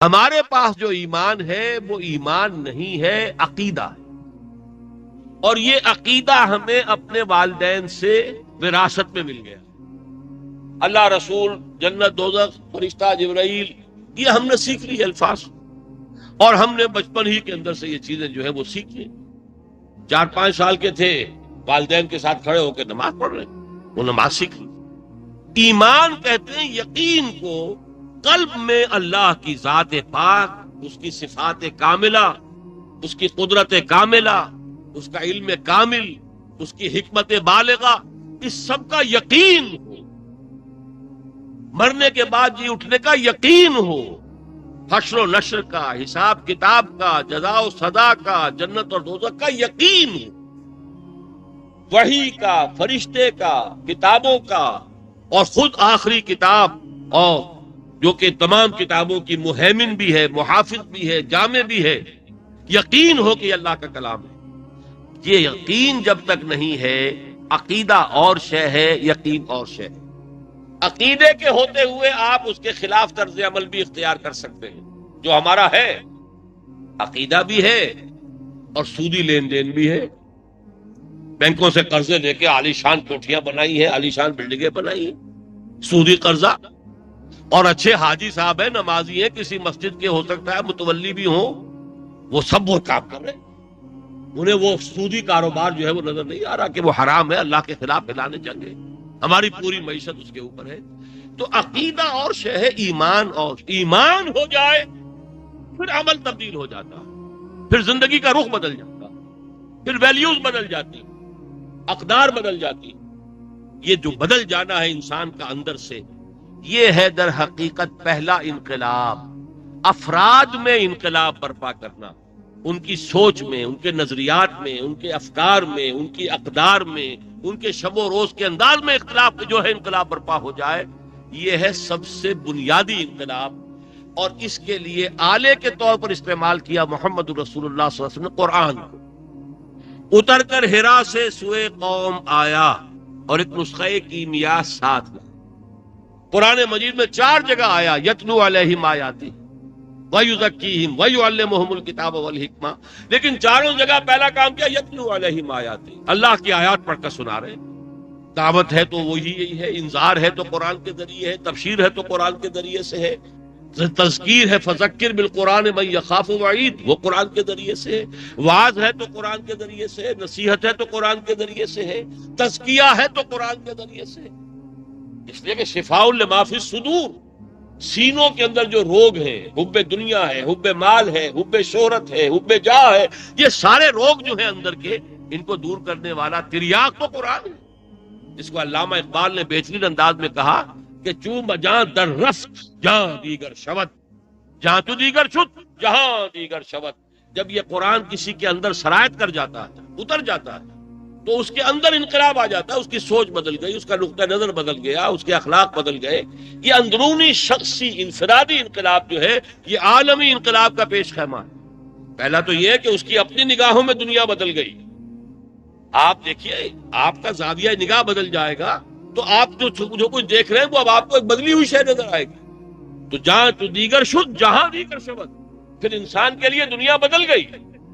ہمارے پاس جو ایمان ہے وہ ایمان نہیں ہے، عقیدہ ہے، اور یہ عقیدہ ہمیں اپنے والدین سے وراثت میں مل گیا۔ اللہ، رسول، جنت، دوزخ، فرشتہ، جبرائیل، یہ ہم نے سیکھ لی الفاظ، اور ہم نے بچپن ہی کے اندر سے یہ چیزیں جو ہے وہ سیکھ لی۔ 4-5 سال کے تھے، والدین کے ساتھ کھڑے ہو کے نماز پڑھ رہے، وہ نماز سیکھ لی۔ ایمان کہتے ہیں یقین کو قلب میں اللہ کی ذات پاک، اس کی صفات کاملہ، اس کی قدرت کاملہ، اس کا علم کامل، اس کی حکمت بالغہ، اس سب کا یقین ہو، مرنے کے بعد جی اٹھنے کا یقین ہو، حشر و نشر کا، حساب کتاب کا، جزا و سزا کا، جنت اور دوزخ کا یقین ہو، وحی کا، فرشتے کا، کتابوں کا، اور خود آخری کتاب، اور جو کہ تمام کتابوں کی مہیمن بھی ہے، محافظ بھی ہے، جامع بھی ہے، یقین ہو کہ یہ اللہ کا کلام ہے۔ یہ یقین جب تک نہیں ہے، عقیدہ اور شے ہے، یقین اور شے ہے۔ عقیدے کے ہوتے ہوئے آپ اس کے خلاف طرز عمل بھی اختیار کر سکتے ہیں، جو ہمارا ہے، عقیدہ بھی ہے اور سودی لین دین بھی ہے۔ بینکوں سے قرضے لے کے عالی شان کوٹھیاں بنائی ہیں، عالی شان بلڈنگیں بنائی ہیں، سودی قرضہ، اور اچھے حاجی صاحب ہیں، نمازی ہیں، کسی مسجد کے ہو سکتا ہے متولی بھی ہوں، وہ سب وہ کام کر رہے ہیں، انہیں وہ سودی کاروبار جو ہے وہ نظر نہیں آ رہا کہ وہ حرام ہے، اللہ کے خلاف اعلان جنگ ہے، ہماری پوری معیشت اس کے اوپر ہے۔ تو عقیدہ اور شے ہے، ایمان اور ایمان ہو جائے پھر عمل تبدیل ہو جاتا، پھر زندگی کا رخ بدل جاتا، پھر ویلیوز بدل جاتی، اقدار بدل جاتی۔ یہ جو بدل جانا ہے انسان کا اندر سے، یہ ہے در حقیقت پہلا انقلاب، افراد میں انقلاب برپا کرنا، ان کی سوچ میں، ان کے نظریات میں، ان کے افکار میں، ان کی اقدار میں، ان کے شب و روز کے انداز میں اختلاف جو ہے انقلاب برپا ہو جائے، یہ ہے سب سے بنیادی انقلاب۔ اور اس کے لیے آلے کے طور پر استعمال کیا محمد رسول اللہ صلی اللہ علیہ وسلم نے قرآن کو۔ اتر کر ہرا سے سوئے قوم آیا، اور ایک نسخہ کیمیا ساتھ میں۔ قرآن مجید میں 4 جگہ آیا یتلو علیہم آیاتی وَيُزَكِّيهِمْ وَيُعَلِّمُهُمُ الْكِتَابَ وَالْحِکْمَةَ، لیکن چاروں جگہ پہلا کام کیا؟ یتلو علیہم آیاتی، اللہ کی آیات پڑھ کر سنا رہے۔ دعوت ہے تو وہی یہی ہے، انذار ہے تو قرآن کے ذریعے ہے، تبشیر ہے تو قرآن کے ذریعے سے ہے، تذکیر ہے فذکر بالقرآن من یخاف وعید، وہ قرآن کے ذریعے سے ہے، وعظ ہے تو قرآن کے ذریعے سے ہے، نصیحت ہے تو قرآن کے ذریعے سے ہے، تزکیہ ہے تو قرآن کے ذریعے سے ہے۔ اس لیے کہ شفاء لما فی الصدور، سینوں کے اندر جو روگ ہیں، حب دنیا ہے، حب مال ہے، حب شہرت ہے، حب جاہ ہے، یہ سارے روگ جو ہیں اندر کے، ان کو دور کرنے والا تریاق تو قرآن ہے، جس کو علامہ اقبال نے بہترین انداز میں کہا کہ چوں بجاں در رفت جہاں دیگر شود، جہاں تو دیگر شد جہاں دیگر شود۔ جب یہ قرآن کسی کے اندر سرایت کر جاتا ہے، اتر جاتا ہے، تو اس کے اندر انقلاب آ جاتا ہے، اس کی سوچ بدل گئی، اس کا نقطہ نظر بدل گیا، اس کے اخلاق بدل گئے۔ یہ اندرونی شخصی انفرادی انقلاب جو ہے، یہ عالمی انقلاب کا پیش خیمہ ہے۔ پہلا تو یہ ہے کہ اس کی اپنی نگاہوں میں دنیا بدل گئی۔ آپ دیکھیے، آپ کا زاویہ نگاہ بدل جائے گا تو آپ جو کچھ دیکھ رہے ہیں وہ اب آپ کو ایک بدلی ہوئی شے نظر آئے گی۔ تو جہاں تو دیگر شد جہاں دیگر شود، پھر انسان کے لیے دنیا بدل گئی،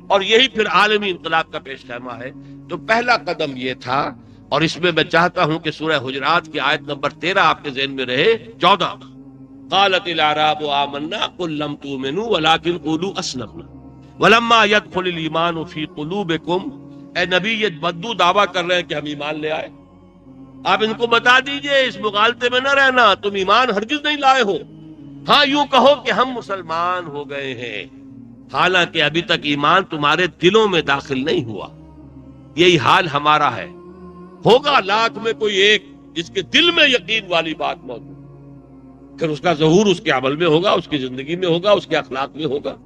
اور یہی پھر عالمی انقلاب کا پیش خیمہ ہے۔ تو پہلا قدم یہ تھا، اور اس میں چاہتا ہوں کہ سورہ حجرات کی آیت نمبر 13 آپ کے ذہن میں رہے، 14۔ قالت الاعراب آمنا قل لم تؤمنوا ولكن قولوا اسلمنا ولما يدخل الايمان في قلوبكم۔ اے نبی، یہ بدو دعویٰ کر رہے ہیں کہ ہم ایمان لے آئے، آپ ان کو بتا دیجئے اس مغالطے میں نہ رہنا، تم ایمان ہرگز نہیں لائے ہو، ہاں یوں کہو کہ ہم مسلمان ہو گئے ہیں، حالانکہ ابھی تک ایمان تمہارے دلوں میں داخل نہیں ہوا۔ یہی حال ہمارا ہے، ہوگا لاکھ میں کوئی ایک جس کے دل میں یقین والی بات موجود، پھر اس کا ظہور اس کے عمل میں ہوگا، اس کی زندگی میں ہوگا، اس کے اخلاق میں ہوگا۔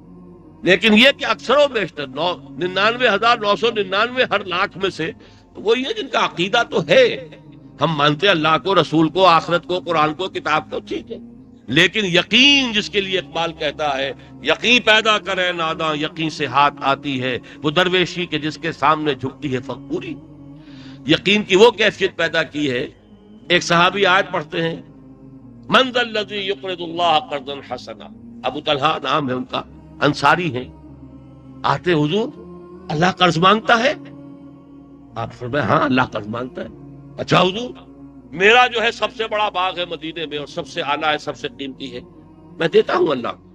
لیکن یہ کہ اکثر و بیشتر 99,999 ہر لاکھ میں سے وہی ہے جن کا عقیدہ تو ہے، ہم مانتے اللہ کو، رسول کو، آخرت کو، قرآن کو، کتاب کو، ٹھیک ہے، لیکن یقین جس کے لیے اقبال کہتا ہے یقین پیدا کرے ناداں یقین سے ہاتھ آتی ہے، وہ درویشی کے جس کے سامنے جھکتی ہے فقوری۔ یقین کی وہ کیفیت پیدا کی ہے۔ ایک صحابی آیت پڑھتے ہیں، من ذا الذی یقرض اللہ قرضا حسنا، ابو طلحہ نام ہے ان کا، انصاری ہیں. آتے حضور اللہ قرض مانگتا ہے؟ آپ فرمائے ہاں اللہ قرض مانگتا ہے. اچھا حضور میرا جو ہے سب سے بڑا باغ ہے مدینے میں اور سب سے اعلیٰ ہے، سب سے قیمتی ہے، میں دیتا ہوں اللہ کو،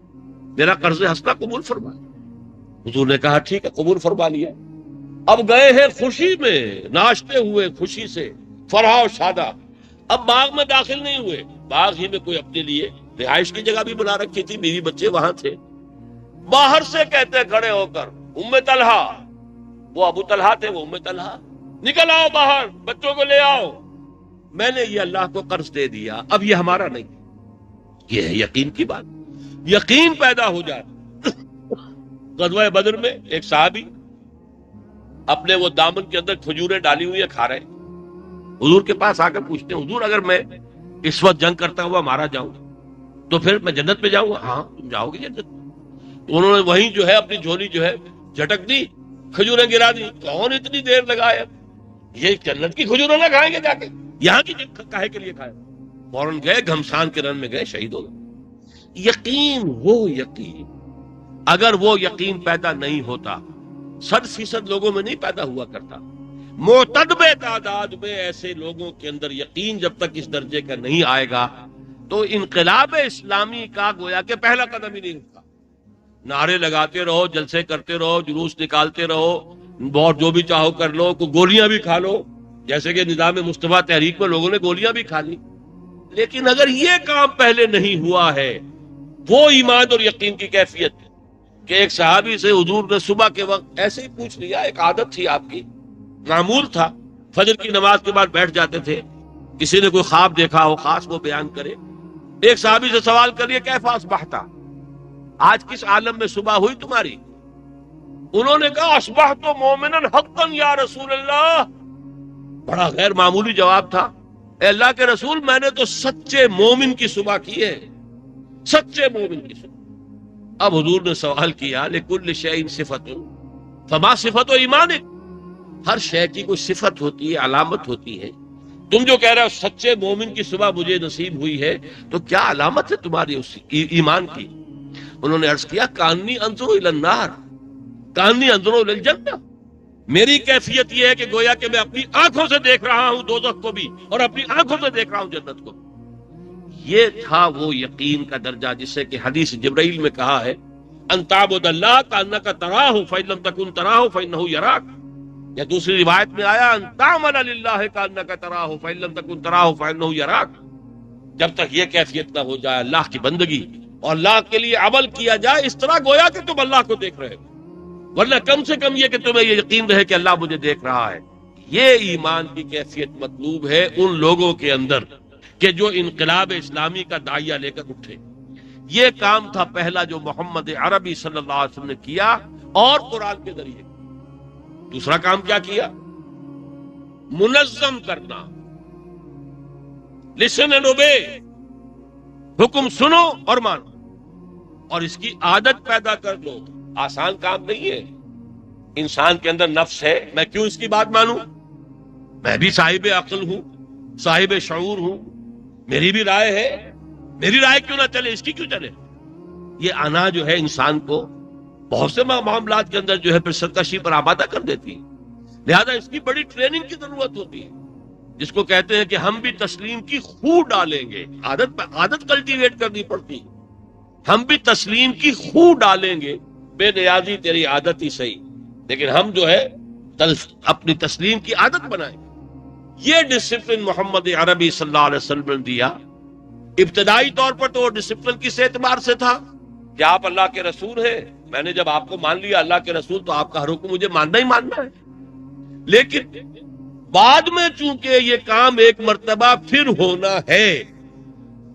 میرا قرض حسنہ قبول فرما. حضور نے کہا ٹھیک ہے قبول فرما لیا. اب گئے ہیں خوشی میں، ناشتے ہوئے خوشی سے، فرحا و شادہ. اب باغ میں داخل نہیں ہوئے، باغ ہی میں کوئی اپنے لیے رہائش کی جگہ بھی بنا رکھی تھی، بیوی بچے وہاں تھے. باہر سے کہتے کھڑے ہو کر ام طلحہ، وہ ابو طلحہ تھے وہ ام طلحہ، نکل آؤ باہر، بچوں کو لے آؤ، میں نے یہ اللہ کو قرض دے دیا، اب یہ ہمارا نہیں. یہ ہے یقین کی بات، یقین پیدا ہو جائے. غزوہ بدر میں ایک صحابی اپنے وہ دامن کے اندر کھجوریں ڈالی ہوئی ہیں کھا رہے ہیں. حضور کے پاس آ کر پوچھتے ہیں حضور اگر میں اس وقت جنگ کرتا ہوا مارا جاؤں تو پھر میں جنت میں جاؤں گا؟ ہاں تم جاؤ گے جنت. تو انہوں نے وہیں جو ہے اپنی جھولی جو ہے جھٹک دی، کھجوریں گرا دی. کون اتنی دیر لگایا، یہ جنت کی کھجوریں نہ کھائیں گے جا کے، یہاں کی کاہے کے لیے کھائے. فوراً گئے، گھمسان کے رن میں گئے، شہید ہو گئے. یقین، وہ یقین، اگر وہ یقین پیدا نہیں ہوتا 100% لوگوں میں نہیں پیدا ہوا کرتا. معتدب تعداد میں ایسے لوگوں کے اندر یقین جب تک اس درجے کا نہیں آئے گا تو انقلاب اسلامی کا گویا کہ پہلا قدم ہی نہیں اٹھتا. نعرے لگاتے رہو، جلسے کرتے رہو، جلوس نکالتے رہو، اور جو بھی چاہو کر لو، کو گولیاں بھی کھا لو، جیسے کہ نظام مصطفیٰ تحریک میں لوگوں نے گولیاں بھی کھا لی. لیکن اگر یہ کام پہلے نہیں ہوا ہے، وہ ایمان اور یقین کی کیفیت کہ ایک صحابی سے حضور نے صبح کے وقت ایسے ہی پوچھ لیا، ایک عادت تھی آپ کی، معمول تھا، فجر کی نماز کے بعد بیٹھ جاتے تھے، کسی نے کوئی خواب دیکھا ہو خاص وہ بیان کرے. ایک صحابی سے سوال کریے کیف اصبحت، آج کس عالم میں صبح ہوئی تمہاری؟ انہوں نے کہا اصبحت مومنا حقا یا رسول اللہ. بڑا غیر معمولی جواب تھا. اے اللہ کے رسول میں نے تو سچے مومن کی صبح کی ہے، سچے مومن کی صبح. اب حضور نے سوال کیا لکل شیء صفت فما صفت ایمانک، ہر شے کی کوئی صفت ہوتی ہے، علامت ہوتی ہے. تم جو کہہ رہے ہو سچے مومن کی صبح مجھے نصیب ہوئی ہے، تو کیا علامت ہے تمہاری اس ایمان کی؟ انہوں نے عرض کیا کانی انظر الی النار کانی انظر الی الجنہ. میری کیفیت یہ ہے کہ گویا کہ میں اپنی آنکھوں سے دیکھ رہا ہوں دوزخ کو بھی اور اپنی آنکھوں سے دیکھ رہا ہوں جنت کو. یہ تھا وہ یقین کا درجہ جسے کہ حدیث جبرائیل میں کہا ہے ان تعبد اللہ کانک تراہ فإن لم تکن تراہ فإنہ یراک. یا دوسری روایت میں آیا ان تعمل للہ کانک تراہ فإن لم تکن تراہ فإنہ یراک. جب تک یہ کیفیت نہ ہو جائے اللہ کی بندگی اور اللہ کے لیے عمل کیا جائے اس طرح گویا کہ تم اللہ کو دیکھ رہے ہو، ورنہ کم سے کم یہ کہ تمہیں یہ یقین رہے کہ اللہ مجھے دیکھ رہا ہے. یہ ایمان کی کیفیت مطلوب ہے ان لوگوں کے اندر کہ جو انقلاب اسلامی کا داعیہ لے کر اٹھے. یہ کام تھا پہلا جو محمد عربی صلی اللہ علیہ وسلم نے کیا اور قرآن کے ذریعے. دوسرا کام کیا کیا؟ منظم کرنا، لسن اینڈ اوبے، حکم سنو اور مانو، اور اس کی عادت پیدا کر لو. آسان کام نہیں ہے. انسان کے اندر نفس ہے، میں کیوں اس کی بات مانوں؟ میں بھی صاحب عقل ہوں، صاحب شعور ہوں، میری بھی رائے ہے، میری رائے کیوں نہ چلے، اس کی کیوں چلے؟ یہ انا جو ہے انسان کو بہت سے معاملات کے اندر جو ہے پھر سرکشی پر آمادہ کر دیتی ہے. لہذا اس کی بڑی ٹریننگ کی ضرورت ہوتی ہے، جس کو کہتے ہیں کہ ہم بھی تسلیم کی خو ڈالیں گے. عادت کلٹیویٹ کرنی پڑتی ہے. ہم بھی تسلیم کی خو ڈالیں گے، بے نیازی تیری عادت ہی صحیح، لیکن ہم جو ہے اپنی تسلیم کی عادت بنائیں. یہ ڈسپلن محمد عربی صلی اللہ علیہ وسلم نے دیا. ابتدائی طور پر تو وہ ڈسپلن کس اعتبار سے تھا کہ آپ اللہ کے رسول ہیں، میں نے جب آپ کو مان لیا اللہ کے رسول تو آپ کا ہر حکم مجھے ماننا ہی ماننا ہے. لیکن بعد میں چونکہ یہ کام ایک مرتبہ پھر ہونا ہے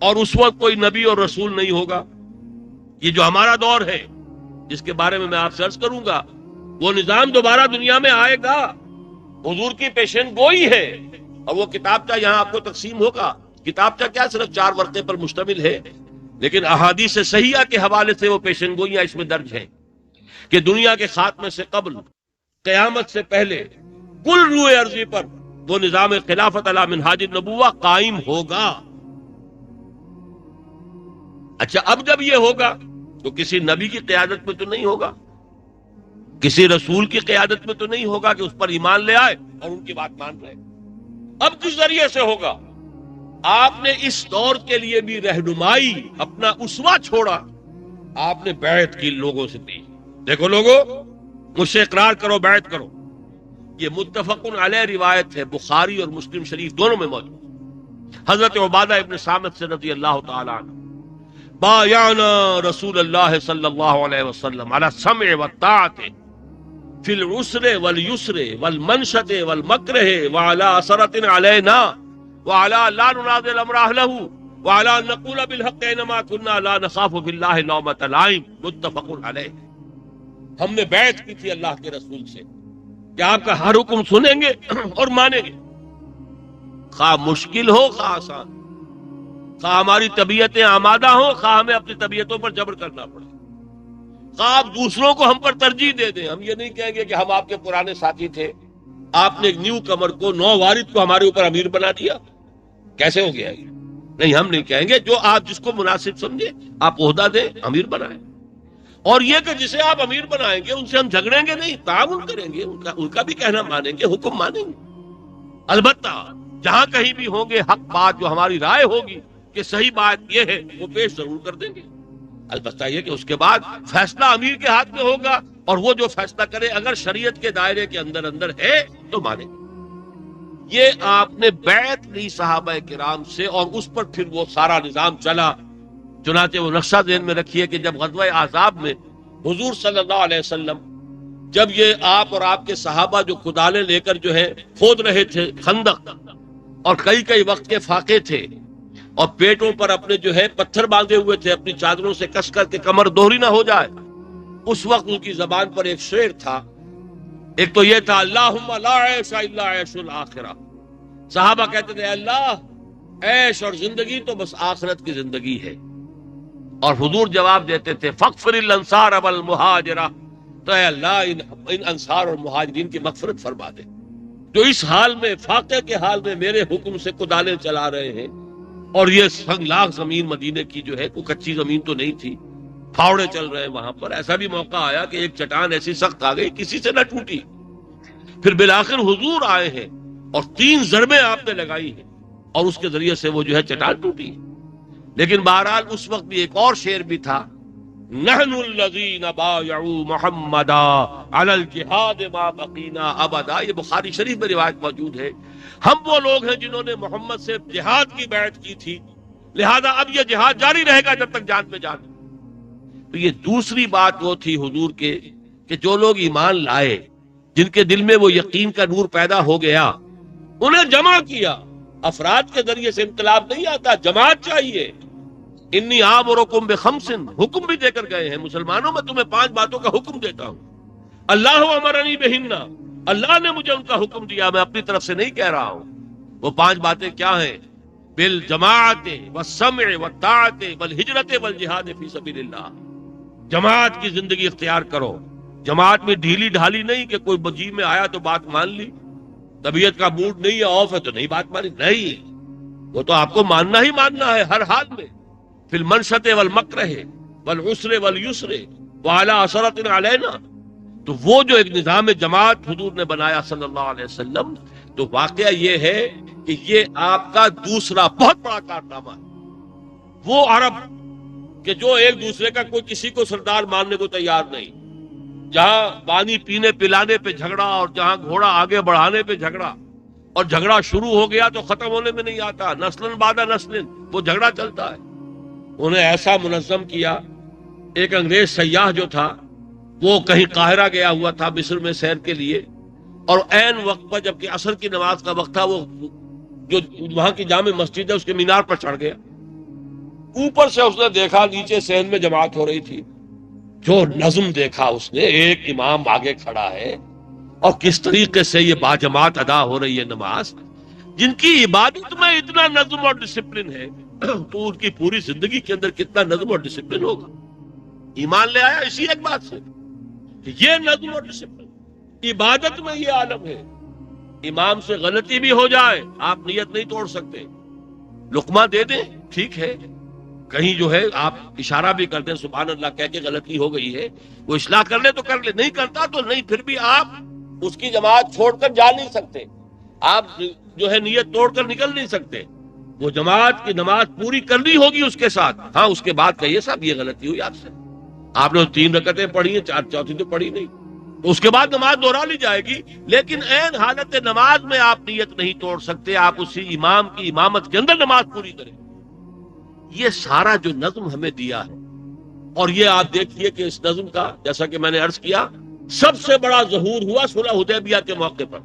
اور اس وقت کوئی نبی اور رسول نہیں ہوگا. یہ جو ہمارا دور ہے جس کے بارے میں میں آپ سے عرض کروں گا، وہ نظام دوبارہ دنیا میں آئے گا. حضور کی پیشن گوئی ہے اور وہ کتابچہ یہاں آپ کو تقسیم ہوگا. کتابچہ کیا صرف 4 ورقے پر مشتمل ہے، لیکن احادیث صحیحہ کے حوالے سے وہ پیشن گوئیاں اس میں درج ہیں کہ دنیا کے خاتمے سے قبل، قیامت سے پہلے کل روئے ارضی پر وہ نظام خلافت علی منہاج النبوہ قائم ہوگا. اچھا اب جب یہ ہوگا تو کسی نبی کی قیادت میں تو نہیں ہوگا، کسی رسول کی قیادت میں تو نہیں ہوگا کہ اس پر ایمان لے آئے اور ان کی بات مان رہے۔ اب کس ذریعے سے ہوگا؟ آپ نے اس دور کے لیے بھی رہنمائی، اپنا اسوہ چھوڑا، آپ نے بیعت کی لوگوں سے دی۔ دیکھو لوگوں، مجھ سے اقرار کرو، بیعت کرو۔ یہ متفق علیہ روایت ہے، بخاری اور مسلم شریف دونوں میں موجود۔ حضرت عبادہ ابن صامت سے رضی اللہ تعالی عنہ، بایعنا رسول اللہ صلی اللہ علیہ وسلم علی السمع والطاعت فی العسر والیسر والمنشط والمکرہ وعلی اثرۃ علینا وعلی لا ننازع الامر اہلہ وعلی ان نقول بالحق انما كنا لا نخاف فی اللہ لومۃ لائم، متفق علیہ۔ ہم نے بیعت کی تھی اللہ کے رسول سے کہ آپ کا ہر حکم سنیں گے اور مانیں گے، خواہ مشکل ہو خواہ آسان، خواہ ہماری طبیعتیں آمادہ ہوں خواہ ہمیں اپنی طبیعتوں پر جبر کرنا پڑے، خواہ آپ دوسروں کو ہم پر ترجیح دے دیں۔ ہم یہ نہیں کہیں گے کہ ہم آپ کے پرانے ساتھی تھے، آپ نے ایک نیو کمر کو، نو وارد کو ہمارے اوپر امیر بنا دیا، کیسے ہو گیا یہ؟ نہیں، ہم نہیں کہیں گے، جو آپ جس کو مناسب سمجھے آپ عہدہ دیں، امیر بنائیں۔ اور یہ کہ جسے آپ امیر بنائیں گے ان سے ہم جھگڑیں گے نہیں، تعاون کریں گے، ان کا بھی کہنا مانیں گے، حکم مانیں گے۔ البتہ جہاں کہیں بھی ہوں گے حق بات، جو ہماری رائے ہوگی کہ صحیح بات یہ ہے، وہ پیش ضرور کر دیں گے۔ البتہ یہ کہ اس کے بعد فیصلہ امیر کے ہاتھ میں ہوگا، اور وہ جو فیصلہ کرے اگر شریعت کے دائرے کے اندر ہے تو مانیں گے۔ یہ آپ نے بیعت لی صحابہ کرام سے، اور اس پر پھر وہ سارا نظام چلا۔ چنانچہ وہ نقشہ ذہن میں رکھیے کہ جب غزوہ احزاب میں حضور صلی اللہ علیہ وسلم، جب یہ آپ اور آپ کے صحابہ جو کدالیں لے کر جو ہے کھود رہے تھے خندق، اور کئی وقت کے فاقے تھے، اور پیٹوں پر اپنے جو ہے پتھر باندھے ہوئے تھے اپنی چادروں سے کس کر کے کمر دوہری نہ ہو جائے، اس وقت ان کی زبان پر ایک شعر تھا، ایک تو یہ تھا اللہم لا عیش الا عیش الآخرہ۔ صحابہ کہتے تھے اللہ، عیش اور زندگی تو بس آخرت کی زندگی ہے، اور حضور جواب دیتے تھے فاغفر الانصار والمہاجرہ، تو اے اللہ ان انصار اور مہاجرین کی مغفرت فرما دے جو اس حال میں، فاقے کے حال میں میرے حکم سے کدالیں چلا رہے ہیں، اور یہ سنگلاخ زمین مدینے کی جو ہے کوئی کچی زمین تو نہیں تھی، پھاوڑے چل رہے ہیں وہاں پر۔ ایسا بھی موقع آیا کہ ایک چٹان ایسی سخت آ گئی کسی سے نہ ٹوٹی، پھر بالآخر حضور آئے ہیں اور 3 ضربیں آپ نے لگائی ہیں، اور اس کے ذریعے سے وہ جو ہے چٹان ٹوٹی۔ لیکن بہرحال اس وقت بھی ایک اور شعر بھی تھا، نحن الذین بایعوا محمدا علی الجہاد ما بقینا ابدا، یہ بخاری شریف میں روایت موجود ہے۔ ہم وہ لوگ ہیں جنہوں نے محمد سے جہاد کی بیعت کی تھی، لہذا اب یہ جہاد جاری رہے گا جب تک جان میں جان۔ تو یہ دوسری بات وہ تھی حضور کے کہ جو لوگ ایمان لائے، جن کے دل میں وہ یقین کا نور پیدا ہو گیا، انہیں جمع کیا۔ افراد کے ذریعے سے انقلاب نہیں آتا، جماعت چاہیے۔ انی آمرکم بخمس، حکم بھی دے کر گئے ہیں مسلمانوں، میں تمہیں 5 باتوں کا حکم دیتا ہوں۔ اللہ امرنی بہن، اللہ نے مجھے ان کا حکم دیا، میں اپنی طرف سے نہیں کہہ رہا ہوں۔ وہ 5 باتیں کیا ہیں؟ بالجماعت والسمع والطاعت والہجرت والجہاد فی سبیل اللہ۔ جماعت کی زندگی اختیار کرو، جماعت میں ڈھیلی ڈھالی نہیں کہ کوئی بجی میں آیا تو بات مان لی، طبیعت کا موڈ نہیں ہے، آف ہے تو نہیں بات مانی، نہیں، وہ تو آپ کو ماننا ہی ماننا ہے ہر حال میں۔ فی المنشط والمکرہ والعسر والیسر وعلی اثرۃ علینا۔ تو وہ جو ایک نظام جماعت حضور نے بنایا صلی اللہ علیہ وسلم، تو واقعہ یہ ہے کہ یہ آپ کا دوسرا بہت بڑا کارنامہ ہے۔ وہ عرب کہ جو ایک دوسرے کا کوئی کسی کو سردار ماننے کو تیار نہیں، جہاں پانی پینے پلانے پہ جھگڑا، اور جہاں گھوڑا آگے بڑھانے پہ جھگڑا، اور جھگڑا شروع ہو گیا تو ختم ہونے میں نہیں آتا، نسلن بعد نسلن وہ جھگڑا چلتا ہے۔ انہیں ایسا منظم کیا، ایک انگریز سیاح جو تھا وہ کہیں قاہرہ گیا ہوا تھا مصر میں سیر کے لیے، اور عین وقت پر جبکہ عصر کی نماز کا وقت تھا، وہ جو وہاں کی جامع مسجد ہے اس کے مینار پر چڑھ گیا۔ اوپر سے اس نے دیکھا نیچے صحن میں جماعت ہو رہی تھی، جو نظم دیکھا اس نے، ایک امام آگے کھڑا ہے اور کس طریقے سے یہ باجماعت ادا ہو رہی ہے نماز، جن کی عبادت میں اتنا نظم اور ڈسپلن ہے تو ان کی پوری زندگی کے اندر کتنا نظم اور ڈسپلن ہوگا۔ ایمان لے آیا اسی ایک بات سے کہ یہ نظم اور ڈسپلن، عبادت میں یہ عالم ہے۔ امام سے غلطی بھی ہو جائے آپ نیت نہیں توڑ سکتے، لقمہ دے دیں ٹھیک ہے، کہیں جو ہے آپ اشارہ بھی کر دیں سبحان اللہ کہہ کے غلطی ہو گئی ہے، وہ اصلاح کر لے تو کر لے، نہیں کرتا تو نہیں، پھر بھی آپ اس کی جماعت چھوڑ کر جا نہیں سکتے، آپ جو ہے نیت توڑ کر نکل نہیں سکتے، وہ جماعت کی نماز پوری کرنی ہوگی اس کے ساتھ۔ ہاں اس کے بعد کہیے صاحب یہ غلطی ہوئی آپ سے، آپ نے 3 رکعتیں پڑھی ہیں، 4 چوتھی تو پڑھی نہیں، تو اس کے بعد نماز دوہرا لی جائے گی، لیکن عین حالت نماز میں آپ نیت نہیں توڑ سکتے، آپ اسی امام کی امامت کے اندر نماز پوری کریں۔ یہ سارا جو نظم ہمیں دیا ہے، اور یہ آپ دیکھیے کہ اس نظم کا جیسا کہ میں نے عرض کیا سب سے بڑا ظہور ہوا صلح حدیبیہ کے موقع پر۔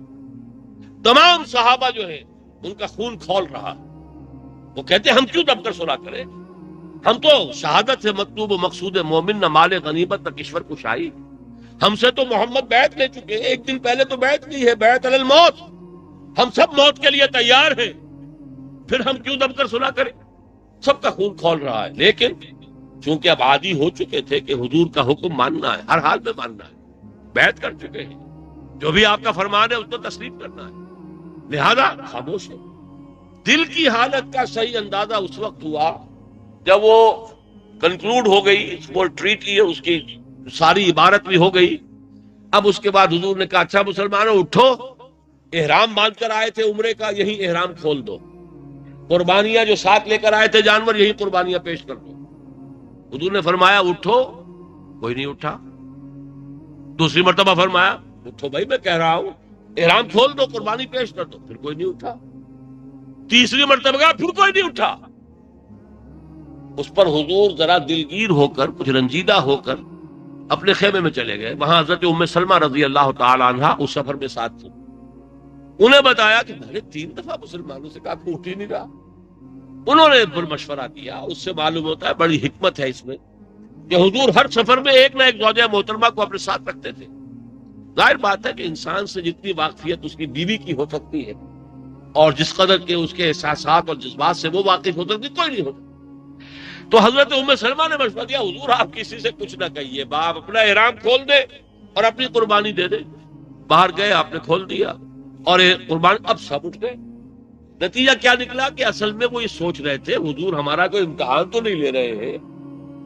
تمام صحابہ جو ہیں ان کا خون کھول رہا، وہ کہتے ہیں ہم کیوں دب کر صلح کریں، ہم تو شہادت سے مطلوب و مقصود مومن نہ مال غنیمت نہ کشور کشائی، ہم سے تو محمد بیعت لے چکے ہیں، ایک دن پہلے تو بیعت لی ہے، بیعت علی الموت، ہم سب موت کے لیے تیار ہیں، پھر ہم کیوں دب کر صلح کریں۔ سب کا خون کھول رہا ہے، لیکن چونکہ اب عادی ہو چکے تھے کہ حضور کا حکم ماننا ہے، ہر حال میں ماننا ہے، بیعت کر چکے ہیں، جو بھی آپ کا فرمان ہے اس کو تسلیم کرنا ہے، لہذا خاموش ہے۔ دل کی حالت کا صحیح اندازہ اس وقت ہوا جب وہ کنکلوڈ ہو گئی، وہ ٹریٹی ہے اس کی ساری عبارت بھی ہو گئی۔ اب اس کے بعد حضور نے کہا اچھا مسلمانوں اٹھو، احرام باندھ کر آئے تھے عمرے کا، یہی احرام کھول دو، قربانیاں جو ساتھ لے کر آئے تھے جانور یہی قربانیاں پیش کر دو۔ حضور نے فرمایا اٹھو، کوئی نہیں اٹھا۔ دوسری مرتبہ فرمایا اٹھو بھائی میں کہہ رہا ہوں، احرام کھول دو، قربانی پیش کر دو، پھر کوئی نہیں اٹھا۔ تیسری مرتبہ کہا پھر کوئی نہیں اٹھا۔ اس پر حضور ذرا دلگیر ہو کر، کچھ رنجیدہ ہو کر اپنے خیمے میں چلے گئے۔ وہاں حضرت ام سلمہ رضی اللہ تعالی عنہا اس سفر میں ساتھ تھی، انہیں بتایا کہ میں نے 3 دفعہ مسلمانوں سے کہا کہ اٹھ ہی نہیں رہا۔ انہوں نے پھر مشورہ دیا، اس سے معلوم ہوتا ہے بڑی حکمت ہے اس میں کہ حضور ہر سفر میں ایک نہ ایک زوجہ محترمہ کو اپنے ساتھ رکھتے تھے۔ ظاہر بات ہے کہ انسان سے جتنی واقفیت اس کی بیوی کی ہو سکتی ہے، اور جس قدر کے اس کے احساسات اور جذبات سے وہ واقف ہو سکتی، کوئی نہیں ہوتا۔ تو حضرت ام سلمہ نے مشورہ دیا حضور آپ کسی سے کچھ نہ کہیے، باپ اپنا احرام کھول دے اور اپنی قربانی دے دے۔ باہر گئے، آپ نے کھول دیا اور قربانی، اب سب اٹھ گئے۔ نتیجہ کیا نکلا کہ اصل میں وہ یہ سوچ رہے تھے حضور ہمارا کوئی امتحان تو نہیں لے رہے ہیں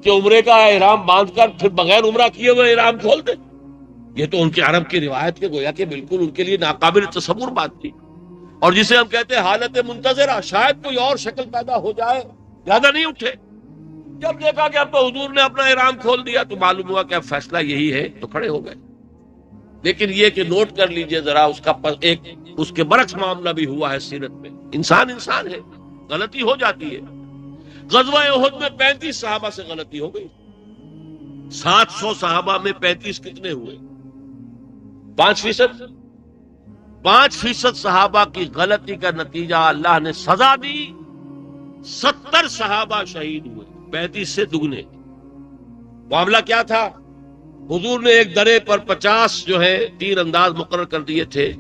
کہ عمرے کا احرام باندھ کر پھر بغیر عمرہ کیے ہوئے احرام کھول دیں۔ یہ تو ان کے عرب کی روایت کے گویا کہ بالکل ان کے لیے ناقابل تصور بات تھی، اور جسے ہم کہتے ہیں حالت منتظرہ، شاید کوئی اور شکل پیدا ہو جائے، زیادہ نہیں اٹھے۔ جب دیکھا کہ اب تو حضور نے اپنا احرام کھول دیا تو معلوم ہوا کہ اب فیصلہ یہی ہے، تو کھڑے ہو گئے۔ لیکن یہ کہ نوٹ کر لیجئے ذرا اس کا ایک اس کے برعکس معاملہ بھی ہوا ہے سیرت میں۔ انسان ہے، غلطی ہو جاتی ہے۔ غزوہ احد میں 35 صحابہ سے غلطی ہو گئی، 700 صحابہ میں 35 کتنے ہوئے؟ 5%۔ 5% صحابہ کی غلطی کا نتیجہ اللہ نے سزا دی، 70 صحابہ شہید ہوئے، 35 سے دگنے۔ معاملہ کیا تھا؟ حضور نے ایک درے پر 50 جو ہے تیر انداز مقرر کر دیے تھے